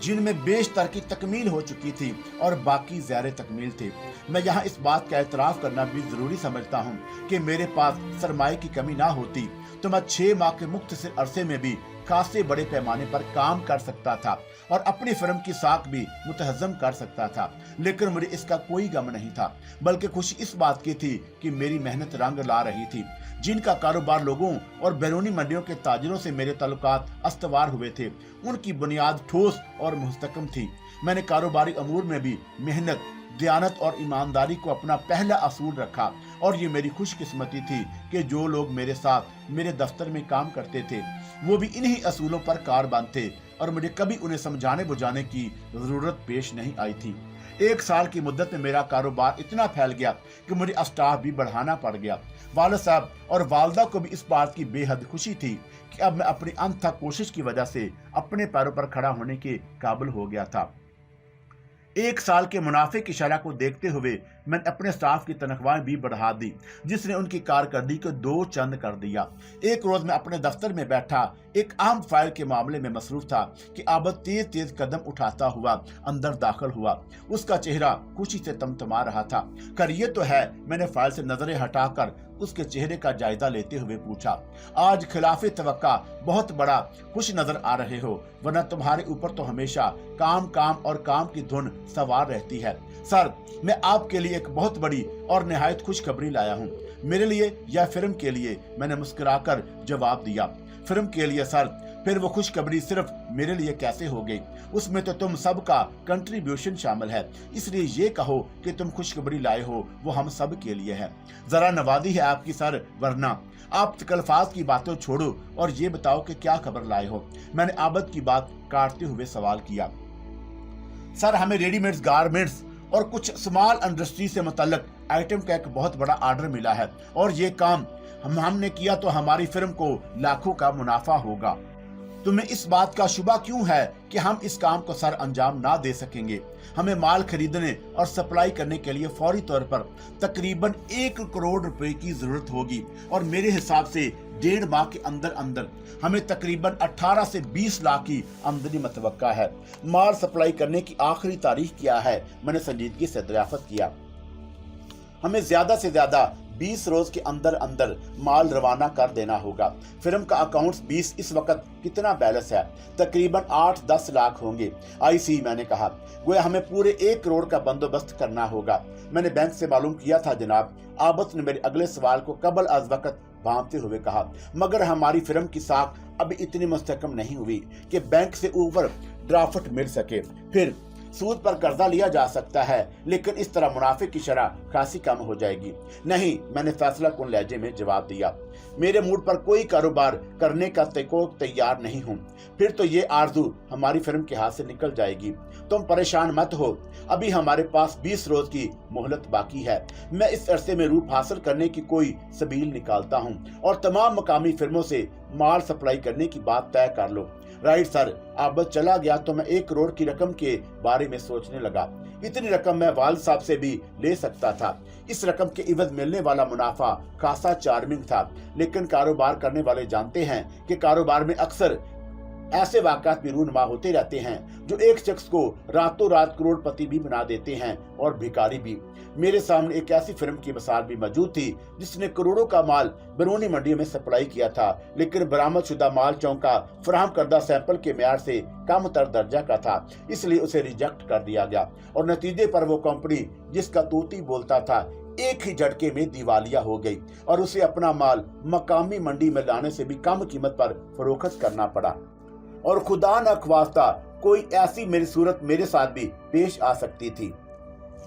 जिनमें बेशतर की तकमील हो चुकी थी और बाकी ज़ायरे तकमील थे। मैं यहाँ इस बात का एतराफ़ करना भी ज़रूरी समझता हूँ कि मेरे पास सरमाए की कमी ना होती तो मैं 6 माह के मुख्तसर अरसे में भी खासे बड़े पैमाने पर काम कर सकता था और अपनी फर्म की साख भी मुतहज़्ज़म कर सकता था। लेकिन मुझे इसका कोई गम नहीं था, बल्कि खुशी इस बात की थी कि मेरी मेहनत रंग ला रही थी। जिनका कारोबार लोगों और बैरूनी मंडियों के ताजिरों से मेरे ताल्लुकात अस्तवार हुए थे, उनकी बुनियाद ठोस और मुस्तकम थी। मैंने कारोबारी अमूर में भी मेहनत, दयानत और ईमानदारी को अपना पहला असूल रखा और ये मेरी खुशकिस्मती थी कि जो लोग मेरे साथ मेरे दफ्तर में काम करते थे वो भी इन्हीं असूलों पर कारबंद थे और मुझे कभी उन्हें समझाने बुझाने की जरूरत पेश नहीं आई थी। 1 साल की मुद्दत में मेरा कारोबार इतना फैल गया कि मुझे स्टाफ भी बढ़ाना पड़ गया। वालिद साहब और वालिदा को भी इस बात की बेहद खुशी थी कि अब मैं अपनी अनथक कोशिश की वजह से अपने पैरों पर खड़ा होने के काबिल हो गया था। 1 साल के मुनाफे की शरह को देखते हुए मैंने अपने स्टाफ की तनख्वाहें भी बढ़ा दी, जिसने उनकी कारकर्दगी को 2 चंद कर दिया। एक रोज मैं अपने दफ्तर में बैठा एक अहम फाइल के मामले में मसरूफ था कि आबद तेज कदम उठाता हुआ अंदर दाखिल हुआ। उसका चेहरा खुशी से तमतमा रहा था। कर ये तो है, मैंने फाइल से नजरें हटाकर उसके चेहरे का जायजा लेते हुए पूछा। आज खिलाफे तवक्का बहुत बड़ा खुश नजर आ रहे हो, वरना तुम्हारे ऊपर तो हमेशा काम और काम की धुन सवार रहती है। सर, मैं आपके लिए एक बहुत बड़ी और निहायत खुशखबरी लाया हूँ। मेरे लिए या फिल्म के लिए? मैंने मुस्कुराकर जवाब दिया। फिल्म के लिए सर। फिर वो खुशखबरी सिर्फ मेरे लिए कैसे हो गई? उसमें तो तुम सबका कंट्रीब्यूशन शामिल है, इसलिए ये कहो कि तुम खुशखबरी लाए हो वो हम सब के लिए है। जरा नवादी है आपकी सर, वरना आप तकल्फात की बातों छोड़ो और ये बताओ कि क्या खबर लाए हो। मैंने आबद की बात काटते हुए सवाल किया। सर, हमें रेडीमेड गारमेंट्स और कुछ स्मॉल इंडस्ट्री से मुतल्लक आइटम का एक बहुत बड़ा ऑर्डर मिला है और ये काम हमने किया तो हमारी फिल्म को लाखों का मुनाफा होगा। तुम्हें इस बात का शुबा क्यों है कि हम इस काम को सर अंजाम ना दे सकेंगे? हमें माल खरीदने और सप्लाई करने के लिए फौरी तौर पर तकरीबन 1 करोड़ रुपए की जरूरत होगी और मेरे हिसाब से 1.5 माह के अंदर अंदर हमें तकरीबन 18 से 20 लाख की आमदनी मुतवक्का है। माल सप्लाई करने की आखिरी तारीख क्या है? मैंने संजीदगी से दरियाफ्त किया। हमें ज्यादा से ज्यादा 20 रोज के अंदर अंदर माल रवाना कर देना होगा। फिल्म का अकाउंट्स 20 इस वक्त कितना बैलेंस है? तकरीबन 8-10 लाख होंगे। आई सी, मैंने कहा। गोया हमें पूरे 1 करोड़ का बंदोबस्त करना होगा। मैंने बैंक से मालूम किया था जनाब। आबद ने मेरे अगले सवाल को कबल अज वक्त भांपते हुए कहा, मगर हमारी फिल्म की साख अभी इतनी मुस्तकम नहीं हुई कि बैंक से ऊपर ड्राफ्ट मिल सके। फिर सूद पर कर्जा लिया जा सकता है, लेकिन इस तरह मुनाफे की शरह खासी कम हो जाएगी। नहीं, मैंने फैसला कुन लहजे में जवाब दिया। मेरे मूड पर कोई कारोबार करने का तैयार नहीं हूँ। फिर तो ये आरजू हमारी फिल्म के हाथ से निकल जाएगी। तुम परेशान मत हो, अभी हमारे पास 20 रोज की मोहलत बाकी है। मैं इस अरसे में रूप हासिल करने की कोई सबील निकालता हूँ और तमाम मकामी फिल्मों से माल सप्लाई करने की बात तय कर लो। Right sir. आबद चला गया तो मैं 1 करोड़ की रकम के बारे में सोचने लगा। इतनी रकम मैं वालिद साहब से भी ले सकता था। इस रकम के इवज मिलने वाला मुनाफा खासा चार्मिंग था, लेकिन कारोबार करने वाले जानते हैं कि कारोबार में अक्सर ऐसे वाक़यात भी रूनुमा होते रहते हैं जो एक शख्स को रातों रात करोड़पति भी बना देते हैं और भिखारी भी। मेरे सामने एक ऐसी फिल्म की मिसाल भी मौजूद थी जिसने करोड़ों का माल बैरूनी मंडियों में सप्लाई किया था, लेकिन बरामदशुदा माल चौंका फराहम करदा सैंपल के मेयार से कम तर दर्जा का था, इसलिए उसे रिजेक्ट कर दिया गया और नतीजे पर वो कंपनी जिसका तूती बोलता था एक ही झटके में दिवालिया हो गई और उसे अपना माल मकामी मंडी में लाने से भी कम कीमत पर फरोख्त करना पड़ा। और खुदा न ख्वास्ता कोई ऐसी मेरी सूरत मेरे साथ भी पेश आ सकती थी।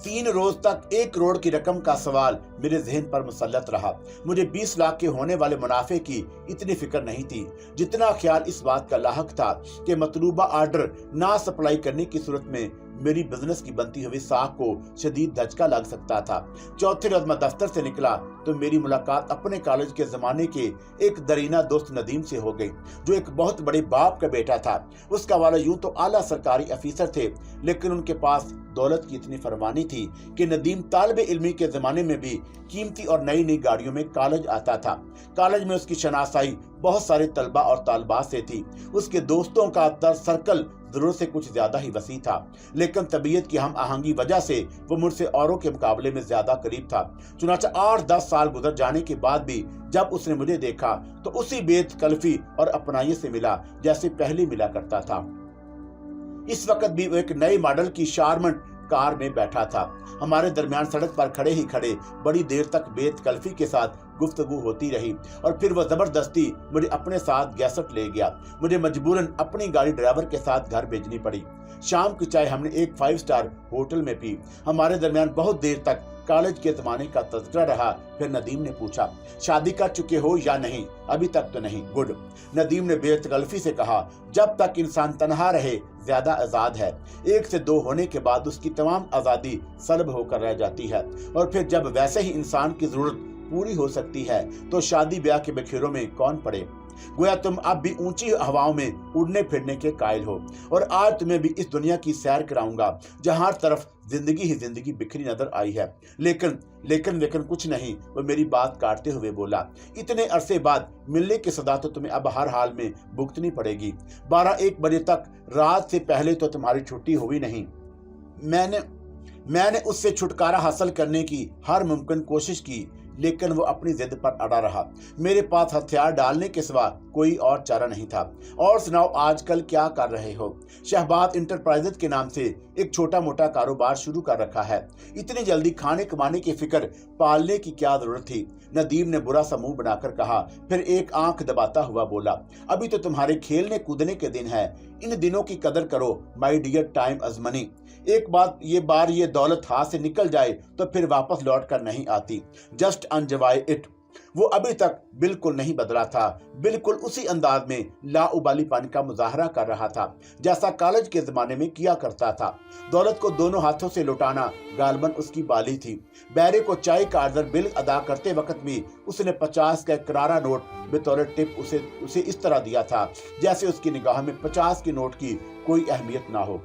3 रोज तक 1 करोड़ की रकम का सवाल मेरे जहन पर मुसल्लत रहा। मुझे 20 लाख के होने वाले मुनाफे की इतनी फिक्र नहीं थी जितना ख्याल इस बात का लाहक था कि मतलूबा आर्डर ना सप्लाई करने की सूरत में मेरी बिजनेस की बनती हुई साख को शदीद धचका लग सकता था। चौथे रोज मैं दफ्तर से निकला तो मेरी मुलाकात अपने कॉलेज के जमाने के एक दरीना दोस्त नदीम से हो गई, जो एक बहुत बड़े बाप का बेटा था। उसका वाला यूं तो आला सरकारी अफीसर थे, लेकिन उनके पास दौलत की इतनी फरमानी थी कि नदीम तालिबे इल्मी के जमाने में भी कीमती और नई नई गाड़ियों में कॉलेज आता था। कॉलेज में उसकी शनासाई बहुत सारे तलबा और तालबात से थी। उसके दोस्तों का सर्कल जरूर से कुछ ज्यादा ही वसी था, लेकिन तबीयत की हम आहंगी वजह से वो मुझसे औरों के मुकाबले में ज्यादा करीब था। चुनांचे 8-10 साल गुजर जाने के बाद भी जब उसने मुझे देखा तो उसी बेतकल्फी और अपनाई से मिला जैसे पहले मिला करता था। इस वक्त भी वो एक नए मॉडल की शारमन कार में बैठा था। हमारे दरमियान सड़क पर खड़े ही खड़े बड़ी देर तक बेतकल्फी के साथ गुफ्तगू होती रही और फिर वह जबरदस्ती मुझे अपने साथ गैसट ले गया। मुझे मजबूरन अपनी गाड़ी ड्राइवर के साथ घर भेजनी पड़ी। शाम की चाय हमने एक 5 स्टार होटल में पी। हमारे दरमियान बहुत देर तक कॉलेज के जमाने का तज़किरा रहा। फिर नदीम ने पूछा, शादी कर चुके हो या नहीं? अभी तक तो नहीं। गुड। नदीम ने बेतकल्फी से कहा, जब तक इंसान तन्हा रहे ज्यादा आजाद है। 1 से 2 होने के बाद उसकी तमाम आजादी सल्ब होकर रह जाती है और फिर जब वैसे ही इंसान की जरूरत पूरी हो सकती है तो शादी ब्याह के बखेरों में कौन पड़े। गोया तुम अब भी ऊंची हवाओं में उड़ने फिरने के कायल हो और आज तुम्हें भी इस दुनिया की सैर कराऊंगा जहां हर तरफ जिंदगी ही जिंदगी बिखरी नजर आई है। लेकिन कुछ नहीं। वो मेरी बात काटते हुए बोला, इतने अरसे बाद मिलने की सदा तो तुम्हें अब हर हाल में भुगतनी पड़ेगी। 12-1 बजे तक रात से पहले तो तुम्हारी छुट्टी हुई नहीं। मैंने उससे छुटकारा हासिल करने की हर मुमकिन कोशिश की। लेकिन वो अपनी जिद पर अड़ा रहा। मेरे पास हथियार डालने के सिवा कोई और चारा नहीं था। और सुनाओ, आजकल क्या कर रहे हो? शहबाज इंटरप्राइजेज के नाम से एक छोटा मोटा कारोबार शुरू कर रखा है। इतनी जल्दी खाने कमाने की फिक्र पालने की क्या जरूरत थी? नदीम ने बुरा सा मुंह बनाकर कहा, फिर एक आंख दबाता हुआ बोला, अभी तो तुम्हारे खेलने कूदने के दिन है। इन दिनों की कदर करो my dear time is money. एक बार ये दौलत हाथ से निकल जाए तो फिर वापस लौट कर नहीं आती। Just enjoy it. वो अभी तक बिल्कुल नहीं बदला था, बिल्कुल उसी अंदाज में लाउबालीपन का मुजाहरा कर रहा था जैसा कॉलेज के जमाने में किया करता था। दौलत को दोनों हाथों से लुटाना गालबन उसकी बाली थी। बैरे को चाय का ऑर्डर बिल अदा करते वक्त भी उसने 50 का करारा नोट बतौर टिप उसे इस तरह दिया था जैसे उसकी निगाह में 50 के नोट की कोई अहमियत ना हो।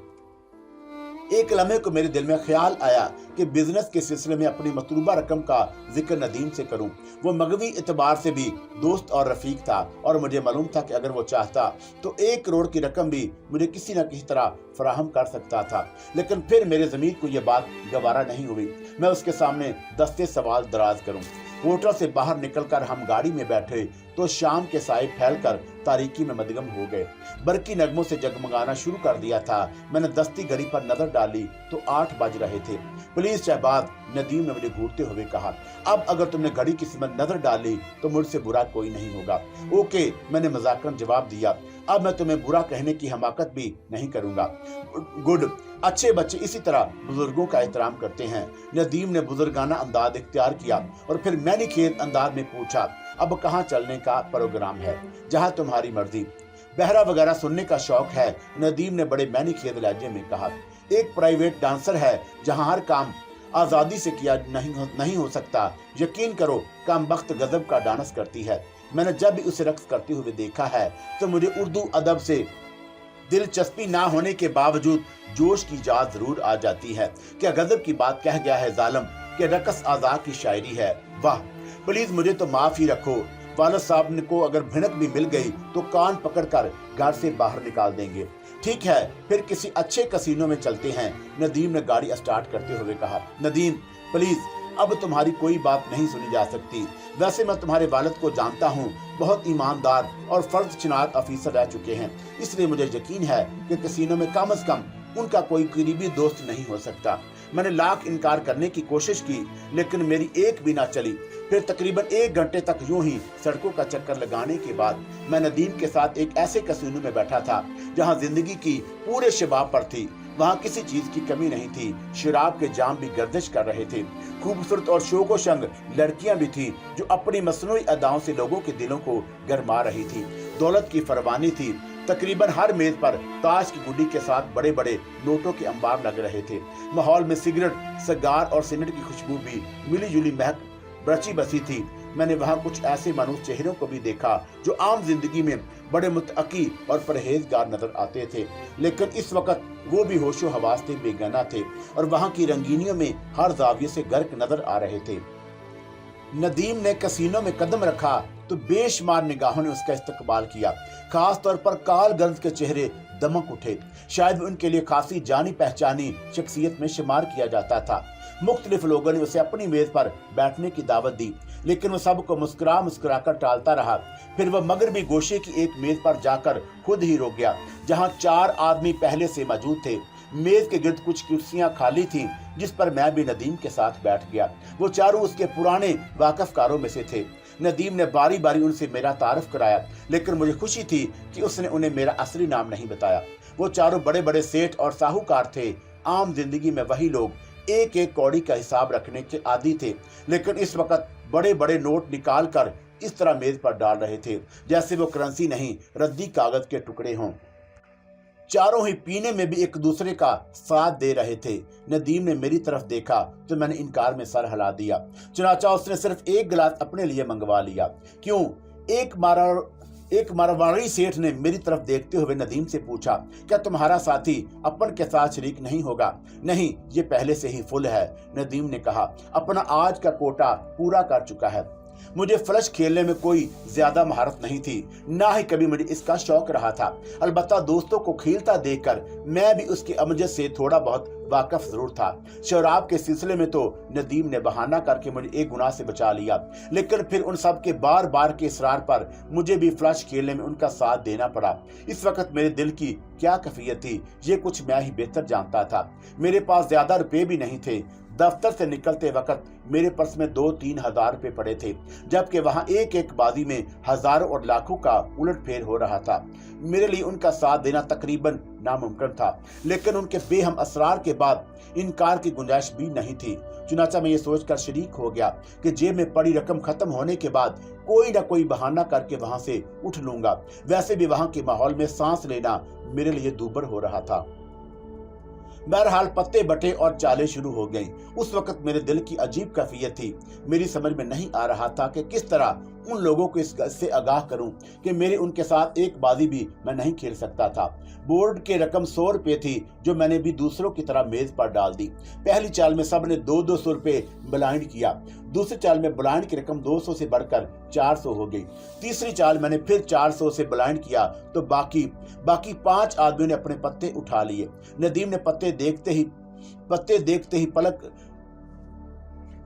एक लम्हे को मेरे दिल में ख्याल आया कि बिजनेस के सिलसिले में अपनी मतलूबा रकम का जिक्र नदीम से करूं। वो मगवी एतबार से भी दोस्त और रफीक था और मुझे मालूम था कि अगर वो चाहता तो 1 करोड़ की रकम भी मुझे किसी न किसी तरह फराहम कर सकता था। लेकिन फिर मेरे ज़मीर को यह बात गवारा नहीं हुई मैं उसके सामने दस्ते सवाल दराज करूं। होटल से बाहर निकलकर हम गाड़ी में बैठे तो शाम के साए फैलकर तारीकी में मदगम हो गए। बरकी नगमों से जगमगाना शुरू कर दिया था। मैंने दस्ती घड़ी पर नजर डाली तो 8 बज रहे थे। प्लीज शहबाज, नदीम ने मुझे घूरते हुए कहा, अब अगर तुमने घड़ी की समय नजर डाली तो मुझसे बुरा कोई नहीं होगा। ओके, मैंने मजाकन जवाब दिया। अब मैं तुम्हें बुरा कहने की हमाकत भी नहीं करूंगा। गुड, अच्छे बच्चे इसी तरह बुजुर्गों का एहतराम करते हैं। नदीम ने बुजुर्गाना अंदाज इख्तियार किया और फिर मैंने खेत अंदाज में पूछा, अब कहाँ चलने का प्रोग्राम है? जहाँ तुम्हारी मर्जी। बहरा वगैरह सुनने का शौक है, नदीम ने बड़े मैनी खेत लहजे में कहा। एक प्राइवेट डांसर है जहाँ हर काम आजादी से किया नहीं हो सकता। यकीन करो, कम वक्त गजब का डांस करती है। मैंने जब भी उसे रक्स करते हुए देखा है तो मुझे उर्दू अदब से दिलचस्पी ना होने के बावजूद जोश की जात जरूर आ जाती है। क्या गजब की बात कह गया है जालिम कि रकस आज़ा की शायरी है। वाह, प्लीज मुझे तो माफ ही रखो। वालिद साहब को अगर भिनक भी मिल गई तो कान पकड़कर घर से बाहर निकाल देंगे। ठीक है, फिर किसी अच्छे कसीनो में चलते हैं, नदीम ने गाड़ी स्टार्ट करते हुए कहा। नदीम प्लीज, अब तुम्हारी कोई बात नहीं सुनी जा सकती। वैसे मैं तुम्हारे वालिद को जानता हूँ, बहुत ईमानदार और फर्ज चिनार अफीसर रह चुके हैं, इसलिए मुझे यकीन है कि कसीनो में कम से कम उनका कोई करीबी दोस्त नहीं हो सकता। मैंने लाख इनकार करने की कोशिश की लेकिन मेरी एक भी ना चली। फिर तकरीबन 1 घंटे तक यूं ही सड़कों का चक्कर लगाने के बाद मैं नदीम के साथ एक ऐसे कसीनो में बैठा था जहां जिंदगी की पूरे शबाब पर थी। वहां किसी चीज की कमी नहीं थी। शराब के जाम भी गर्दिश कर रहे थे। खूबसूरत और शोको शंग लड़कियां भी थी जो अपनी मसनूई अदाओं से लोगों के दिलों को गरमा रही थी। दौलत की फरवानी थी। तकरीबन हर मेज पर ताश की गुड्डी के साथ बड़े बड़े नोटों के अंबार लग रहे थे। माहौल में सिगरेट, सिगार और सीमेंट की खुशबू भी मिली जुली महक बची बसी थी। मैंने वहां कुछ ऐसे मानूस चेहरों को भी देखा जो आम जिंदगी में बड़े मुतअकी और परहेजगार नजर आते थे, लेकिन इस वक्त वो भी होशो हवास से बेगाना थे और वहां की रंगीनियों में हर जाविये से गर्क नजर आ रहे थे। नदीम ने कसीनो में कदम रखा तो बेशुमार निगाहों ने उसका इस्तकबाल किया। खास तौर पर काल गंज के चेहरे दमक उठे। शायद उनके लिए खासी जानी पहचानी शख्सियत में शुमार किया जाता था। मुख्तलिफ लोगों ने उसे अपनी मेज पर बैठने की दावत दी लेकिन वो सबको मुस्कुरा कर टालता रहा। फिर वह मगरबी गोशे की एक मेज पर जाकर खुद ही रुक गया जहां 4 आदमी पहले से मौजूद थे। मेज के गिर्द कुछ कुर्सियां खाली थीं जिस पर मैं भी नदीम के साथ बैठ गया। वो चारों उसके पुराने वाकफकारों में से थे। नदीम ने बारी बारी उनसे मेरा तारुफ कराया लेकिन मुझे खुशी थी कि उसने उन्हें मेरा असली नाम नहीं बताया। वो चारों बड़े बड़े सेठ और साहूकार थे। आम जिंदगी में वही लोग एक एक कौड़ी का हिसाब रखने के आदी थे, लेकिन इस वक्त बड़े बड़े नोट निकाल कर इस तरह मेज पर डाल रहे थे जैसे वो करेंसी नहीं रद्दी कागज के टुकड़े हों। चारों ही पीने में भी एक दूसरे का साथ दे रहे थे। नदीम ने मेरी तरफ देखा तो मैंने इनकार में सर हिला दिया। चुनाचा उसने सिर्फ 1 गिलास अपने लिए मंगवा लिया। क्यों? एक मारवाड़ी सेठ ने मेरी तरफ देखते हुए नदीम से पूछा, क्या तुम्हारा साथी अपन के साथ शरीक नहीं होगा? नहीं, ये पहले से ही फुल है, नदीम ने कहा। अपना आज का कोटा पूरा कर चुका है। मुझे फ्लश खेलने में कोई ज्यादा महारत नहीं थी, ना ही कभी मुझे इसका शौक रहा था। अलबत्ता दोस्तों को खेलता देखकर मैं भी उसकी अमजद से थोड़ा बहुत वाकिफ जरूर था। शराब के सिलसिले में तो नदीम ने बहाना करके मुझे एक गुनाह से बचा लिया, लेकिन फिर उन सब के बार बार के इसरार पर मुझे भी फ्लश खेलने में उनका साथ देना पड़ा। इस वक्त मेरे दिल की क्या कैफियत थी ये कुछ मैं ही बेहतर जानता था। मेरे पास ज्यादा रुपए भी नहीं थे। दफ्तर से निकलते वक्त मेरे पर्स में 2-3 हजार रुपए पड़े थे, जबकि वहां एक एक बाजी में हजारों और लाखों का उलटफेर हो रहा था। मेरे लिए उनका साथ देना तकरीबन नामुमकिन था, लेकिन उनके बेहम असरार के बाद इनकार की गुंजाइश भी नहीं थी। चुनाचा मैं ये सोचकर शरीक हो गया कि जेब में पड़ी रकम खत्म होने के बाद कोई ना कोई बहाना करके वहां से उठ लूंगा। वैसे भी वहां के माहौल में सांस लेना मेरे लिए दूभर हो रहा था। बहरहाल पत्ते बटे और चालें शुरू हो गईं। उस वक्त मेरे दिल की अजीब कैफियत थी। मेरी समझ में नहीं आ रहा था कि किस तरह उन लोगों को इससे आगाह करूं कि मेरे उनके साथ एक बाजी भी मैं नहीं खेल सकता था। बोर्ड के रकम 100 रुपए थी, जो मैंने भी दूसरों की तरह मेज पर डाल दी। पहली चाल में सबने 200 रुपए ब्लाइंड किया। दूसरी चाल में ब्लाइंड की रकम 200 से बढ़कर 400 हो गई। तीसरी चाल मैंने फिर 400 से ब्लाइंड किया तो बाकी 5 आदमियों ने अपने पत्ते उठा लिए। नदीम ने पत्ते देखते ही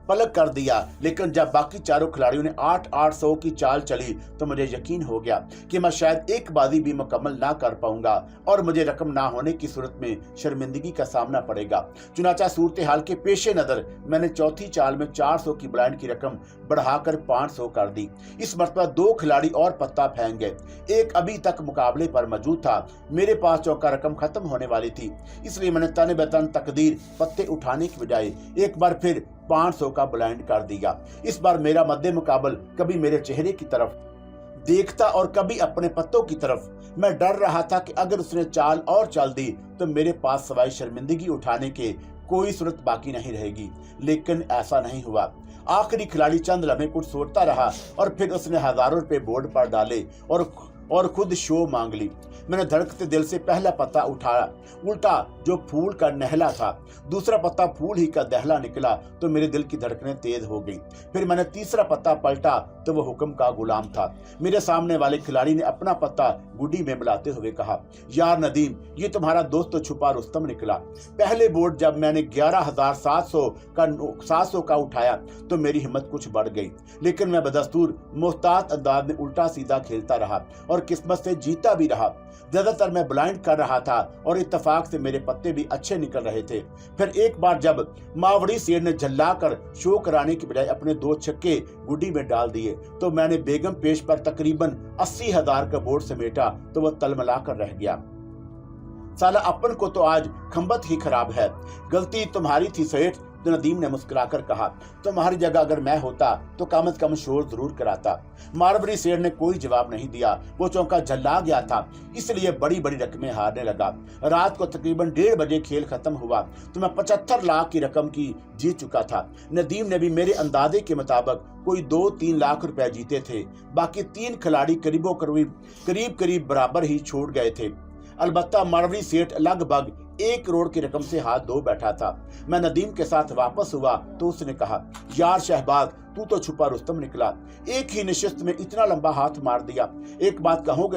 पलक कर दिया, लेकिन जब बाकी चारों खिलाड़ियों ने 800 की चाल चली तो मुझे यकीन हो गया कि मैं शायद एक बाजी भी मुकम्मल ना कर पाऊंगा और मुझे रकम ना होने की सूरत में शर्मिंदगी का सामना पड़ेगा। चुनाचा सूरत हाल के पेशे नजर मैंने चौथी चाल में 400 की ब्लाइंड की रकम बढ़ाकर 500 कर दी। इस मरतबा 2 खिलाड़ी और पत्ता फेंक गए। एक अभी तक मुकाबले पर मौजूद था। मेरे पास चौका रकम खत्म होने वाली थी, इसलिए मैंने तन बतन तकदीर पत्ते उठाने की बजाय एक बार फिर 500 का ब्लाइंड कर दिया। इस बार मेरा मद्दे मुकाबल कभी मेरे चेहरे की तरफ देखता और कभी अपने पत्तों की तरफ। मैं डर रहा था कि अगर उसने चाल और चल दी तो मेरे पास सवाई शर्मिंदगी उठाने के कोई सूरत बाकी नहीं रहेगी, लेकिन ऐसा नहीं हुआ। आखिरी खिलाड़ी चंद लम्हे कुछ सोचता रहा और फिर उसने हजारों रुपए बोर्ड पर डाले और खुद शो मांग ली। मैंने धड़कते दिल से पहला पत्ता उठाया, उल्टा जो फूल का नहला था। दूसरा पत्ता फूल ही का दहला निकला तो मेरे दिल की धड़कनें तेज हो गई। फिर मैंने तीसरा पत्ता पलटा तो वो हुक्म का गुलाम था। मेरे सामने वाले खिलाड़ी ने अपना पत्ता गुड्डी में मिलाते हुए कहा, यार नदीम, ये तुम्हारा दोस्त तो छुपा रुस्तम निकला। पहले बोर्ड जब मैंने 11,700 का उठाया तो मेरी हिम्मत कुछ बढ़ गई, लेकिन मैं बदस्तूर मोहतात अंदाज में उल्टा सीधा खेलता रहा और किस्मत से जीता भी रहा। ज्यादातर मैं ब्लाइंड कर रहा था और इत्तेफाक से मेरे पत्ते भी अच्छे निकल रहे थे। फिर एक बार जब मावड़ी शेर ने झल्लाकर शो कराने की बजाय अपने 2 छक्के गुड्डी में डाल दिए तो मैंने बेगम पेश पर तकरीबन 80,000 का बोर्ड समेटा तो वह तलमला कर रह गया। साला अपन को तो आज खंबत ही खराब है। गलती तुम्हारी थी सेठ, तो नदीम ने मुस्कुराकर कहा। तुम्हारी जगह अगर मैं होता तो कम से कम शोर जरूर कराता। मारबरी शेर ने कोई जवाब नहीं दिया। वो चौका झल्ला गया था, इसलिए बड़ी बड़ी रकमें हारने लगा। रात को तकरीबन 1:30 बजे खेल खत्म हुआ तो मैं 75 लाख की रकम की जीत चुका था। नदीम ने भी मेरे अंदाजे के मुताबिक कोई 2-3 लाख रुपए जीते थे। बाकी 3 खिलाड़ी करीब बराबर ही छोड़ गए थे। अलबत्ता मारवरी सेठ लगभग 1 करोड़ की रकम से हाथ धो बैठा था। मैं नदीम के साथ वापस हुआ तो उसने कहा, यार शहबाज, तू तो छुपा रुस्तम निकला। एक ही निशिस्त में इतना लंबा हाथ मार दिया। एक बात कहूँ,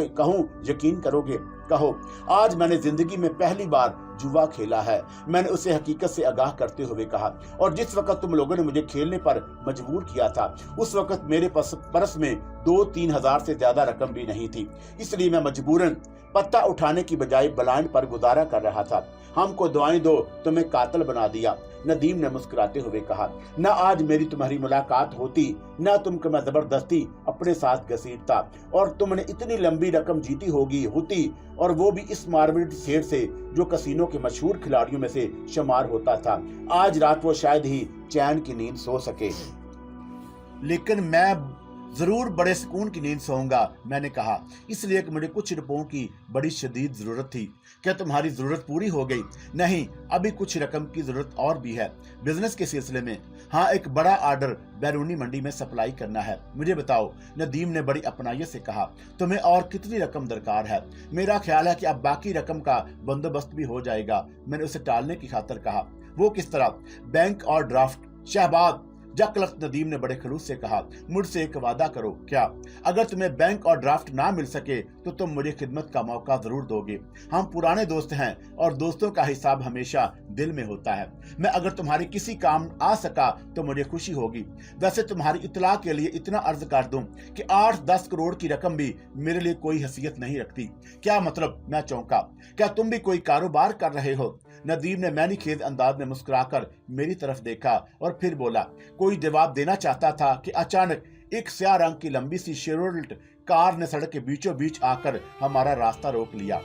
यकीन करोगे? कहो। आज मैंने जिंदगी में पहली बार जुआ खेला है। मैंने उसे हकीकत से आगाह करते हुए कहा, और जिस वक्त तुम लोगों ने मुझे खेलने पर मजबूर किया था उस वक्त मेरे पर्स में 2-3 हजार से ज्यादा रकम भी नहीं थी, इसलिए मैं मजबूरन पत्ता उठाने की बजाय ब्लाइंड पर गुजारा कर रहा था। हमको दुआएं दो, तुम्हें कातिल बना दिया। नदीम ने मुस्कुराते हुए कहा, न आज मेरी तुम्हारी मुलाकात होती, न तुमको मैं जबरदस्ती अपने साथ घसीटता, और तुमने इतनी लंबी रकम जीती होती, और वो भी इस मार्बल शेर से जो कसीनो के मशहूर खिलाड़ियों में से शुमार होता था। आज रात वो शायद ही चैन की नींद सो सके, लेकिन मैं जरूर बड़े सुकून की नींद सोऊंगा। मैंने कहा, इसलिए कि मुझे कुछ रुपयों की बड़ी शदीद जरूरत थी। क्या तुम्हारी जरूरत पूरी हो गई? नहीं, अभी कुछ रकम की जरूरत और भी है, बिजनेस के सिलसिले में। हाँ, एक बड़ा ऑर्डर बैरूनी मंडी में सप्लाई करना है। मुझे बताओ, नदीम ने बड़ी अपनाइयत से कहा। तुम्हें और कितनी रकम दरकार है? मेरा ख्याल है कि अब बाकी रकम का बंदोबस्त भी हो जाएगा। मैंने उसे टालने की खातिर कहा। वो किस तरह? बैंक और ड्राफ्ट। शहबाज, जकलक नदीम ने बड़े खलूस से कहा, मुझसे एक वादा करो। क्या? अगर तुम्हें बैंक और ड्राफ्ट ना मिल सके तो तुम मुझे खिदमत का मौका जरूर दोगे। हम पुराने दोस्त हैं और दोस्तों का हिसाब हमेशा दिल में होता है। मैं अगर तुम्हारे किसी काम आ सका तो मुझे खुशी होगी। वैसे तुम्हारी इत्तला के लिए इतना अर्ज कर दूं कि 8-10 करोड़ की रकम भी मेरे लिए कोई हैसियत नहीं रखती। क्या मतलब? मैं चौंका। क्या तुम भी कोई कारोबार कर रहे हो? नदीम ने मैनीखेज अंदाज में मुस्कुराकर मेरी तरफ देखा और फिर बोला। कोई जवाब देना चाहता था कि अचानक एक स्याह रंग की लंबी सी शेवरोलेट कार ने सड़क के बीचों बीच आकर हमारा रास्ता रोक लिया।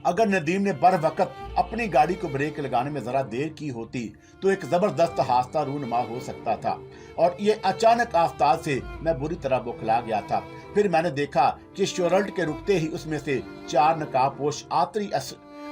अगर नदीम ने बर वक्त अपनी गाड़ी को ब्रेक लगाने में जरा देर की होती तो एक जबरदस्त हादसा रूनुमा हो सकता था। और ये अचानक आफताब से मैं बुरी तरह बौखला गया था। फिर मैंने देखा कि शेवरोलेट के रुकते ही उसमें से 4 नकाबपोश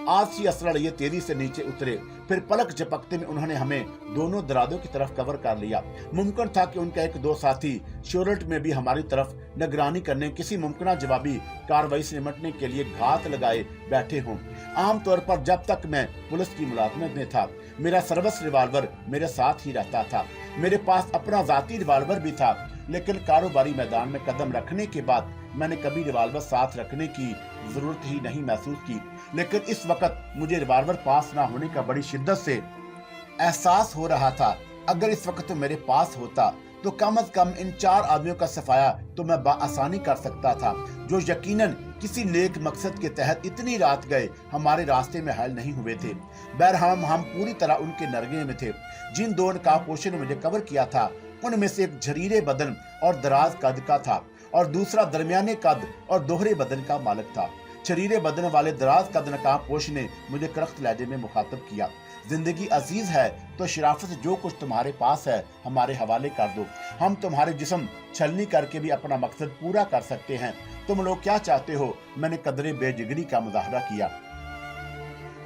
आलसी असरड़ ये तेजी से नीचे उतरे। फिर पलक झपकते में उन्होंने हमें दोनों दराजों की तरफ कवर कर लिया। मुमकिन था कि उनका 1-2 साथी शेवरोलेट में भी हमारी तरफ निगरानी करने, किसी मुमकिन जवाबी कार्रवाई से निपटने के लिए घात लगाए बैठे हों। आमतौर पर जब तक मैं पुलिस की मुलाजमत में था, मेरा सर्विस रिवाल्वर मेरे साथ ही रहता था। मेरे पास अपना जाती रिवाल्वर भी था, लेकिन कारोबारी मैदान में कदम रखने के बाद मैंने कभी रिवाल्वर साथ रखने की जरूरत ही नहीं महसूस की। लेकिन इस वक्त मुझे रिवाल्वर पास ना होने का बड़ी शिद्दत से एहसास हो रहा था। अगर इस वक्त तो मेरे पास होता तो कम से कम इन 4 आदमियों का सफाया तो मैं बाआसानी कर सकता था, जो यकीनन किसी नेक मकसद के तहत इतनी रात गए हमारे रास्ते में हायल नहीं हुए थे। बहरहाल हम पूरी तरह उनके नरगे में थे। जिन 2 नकाबपोशों ने मुझे कवर किया था, उनमें से एक झरीरे बदन और दराज कद का था और दूसरा दरमियाने कद और दोहरे बदन का मालिक था। शरीरे बदन वाले दराज कद नकाबपोश ने मुझे करख्त लहजे में मुखातब किया। जिंदगी अजीज है तो शराफत से जो कुछ तुम्हारे पास है हमारे हवाले कर दो। हम तुम्हारे जिस्म छलनी करके भी अपना मकसद पूरा कर सकते हैं। तुम लोग क्या चाहते हो? मैंने कदरे बेजिगरी का मुजाहरा किया।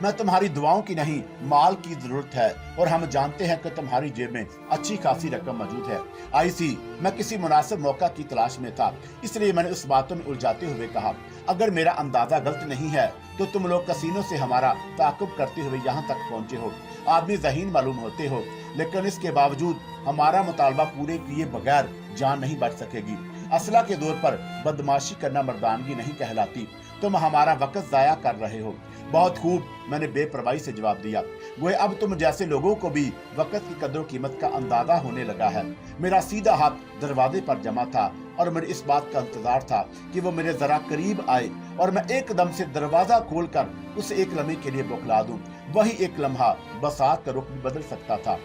मैं तुम्हारी दुआओं की नहीं, माल की जरूरत है और हम जानते हैं कि तुम्हारी जेब में अच्छी खासी रकम मौजूद है। आईसी, मैं किसी मुनासिब मौका की तलाश में था, इसलिए मैंने उस बातों में उलझाते हुए कहा, अगर मेरा अंदाजा गलत नहीं है तो तुम लोग कसीनो से हमारा ताक़ुब करते हुए यहाँ तक पहुँचे हो। आदमी ज़हीन मालूम होते हो, लेकिन इसके बावजूद हमारा मुतालबा पूरे किए बगैर जान नहीं बच सकेगी। असला के दौर पर बदमाशी करना मर्दानगी नहीं कहलाती। तुम हमारा वक्त जाया कर रहे हो। बहुत खूब, मैंने बेपरवाही से जवाब दिया। गोया अब तुम जैसे लोगों को भी वक्त की कदर कीमत का अंदाजा होने लगा है। मेरा सीधा हाथ दरवाजे पर जमा था और मुझे इस बात का इंतजार था कि वो मेरे जरा करीब आए और मैं एकदम से दरवाजा खोलकर उसे एक लम्हे के लिए बौखला दूं। वही एक लम्हा बसात का रुख भी बदल सकता था।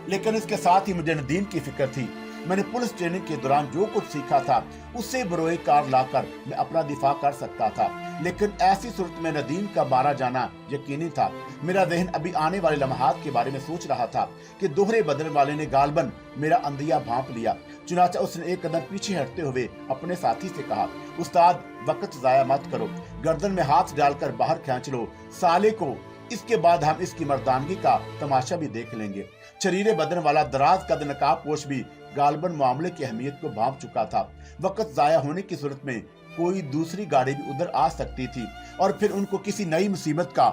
लेकिन इसके साथ ही मुझे नदीम की फिक्र थी। मैंने पुलिस ट्रेनिंग के दौरान जो कुछ सीखा था उससे बरोए कार लाकर मैं अपना दिफा कर सकता था, लेकिन ऐसी सूरत में नदीम का मारा जाना यकीनी था। मेरा ज़हन अभी आने वाले लम्हात के बारे में सोच रहा था कि दोहरे बदन वाले ने गालबन मेरा अंदिया भांप लिया। चुनाचा उसने एक कदम पीछे हटते हुए अपने साथी से कहा, उस्ताद वक्त जाया मत करो, गर्दन में हाथ डालकर बाहर खींच लो साले को, इसके बाद हम इसकी मर्दानगी का तमाशा भी देख लेंगे। शरीरे बदन वाला दराज कद नकाबपोश भी गालबन मामले की अहमियत को भांप चुका था। वक्त जाया होने की सूरत में कोई दूसरी गाड़ी भी उधर आ सकती थी और फिर उनको किसी नई मुसीबत का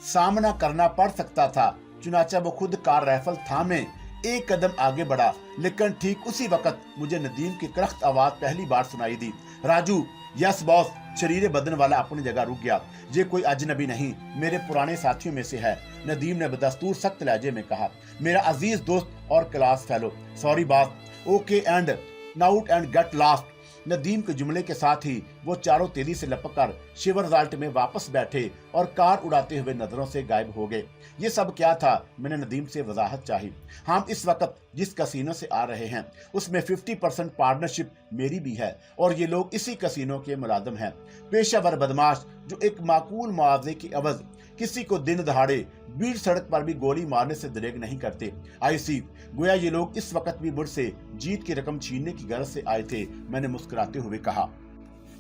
सामना करना पड़ सकता था। चुनाचा वो खुद कार राइफल थामे एक कदम आगे बढ़ा, लेकिन ठीक उसी वक्त मुझे नदीम की करख्त आवाज पहली बार सुनाई दी, राजू। Yes boss. शरीरे बदन वाला अपनी जगह रुक गया। ये कोई अजनबी नहीं, मेरे पुराने साथियों में से है, नदीम ने बदस्तूर सख्त लहजे में कहा। मेरा अजीज दोस्त और class fellow. Sorry boss. Okay and nought and get lost. Nadeem के जुमले के साथ ही वो चारों तेजी से लपककर शिवर रिजल्ट में वापस बैठे और कार उड़ाते हुए नजरों से गायब हो गए। ये सब क्या था? मैंने नदीम से वजाहत चाही। हम इस वक्त जिस कसीनो से आ रहे हैं उसमें 50% पार्टनरशिप मेरी भी है और ये लोग इसी कसीनो के मुलाजिम हैं। पेशावर बदमाश जो एक माकूल मुआवजे की एवज किसी को दिन दहाड़े बीच सड़क पर भी गोली मारने से दरेग नहीं करते। आईसी, गोया ये लोग इस वक्त भी मुझसे जीत की रकम छीनने की गरज से आए थे। मैंने मुस्कुराते हुए कहा,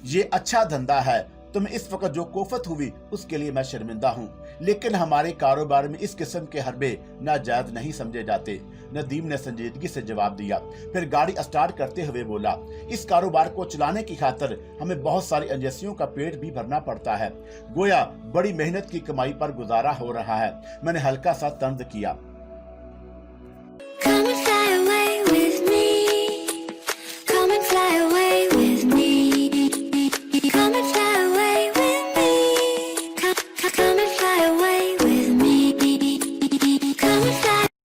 ये अच्छा धंधा है। तुम्हें इस वक्त जो कोफत हुई उसके लिए मैं शर्मिंदा हूँ, लेकिन हमारे कारोबार में इस किस्म के हरबे नाजायज नहीं समझे जाते। नदीम ने संजीदगी से जवाब दिया, फिर गाड़ी स्टार्ट करते हुए बोला, इस कारोबार को चलाने की खातिर हमें बहुत सारी एजेंसियों का पेट भी भरना पड़ता है। गोया बड़ी मेहनत की कमाई पर गुजारा हो रहा है। मैंने हल्का सा तंज किया।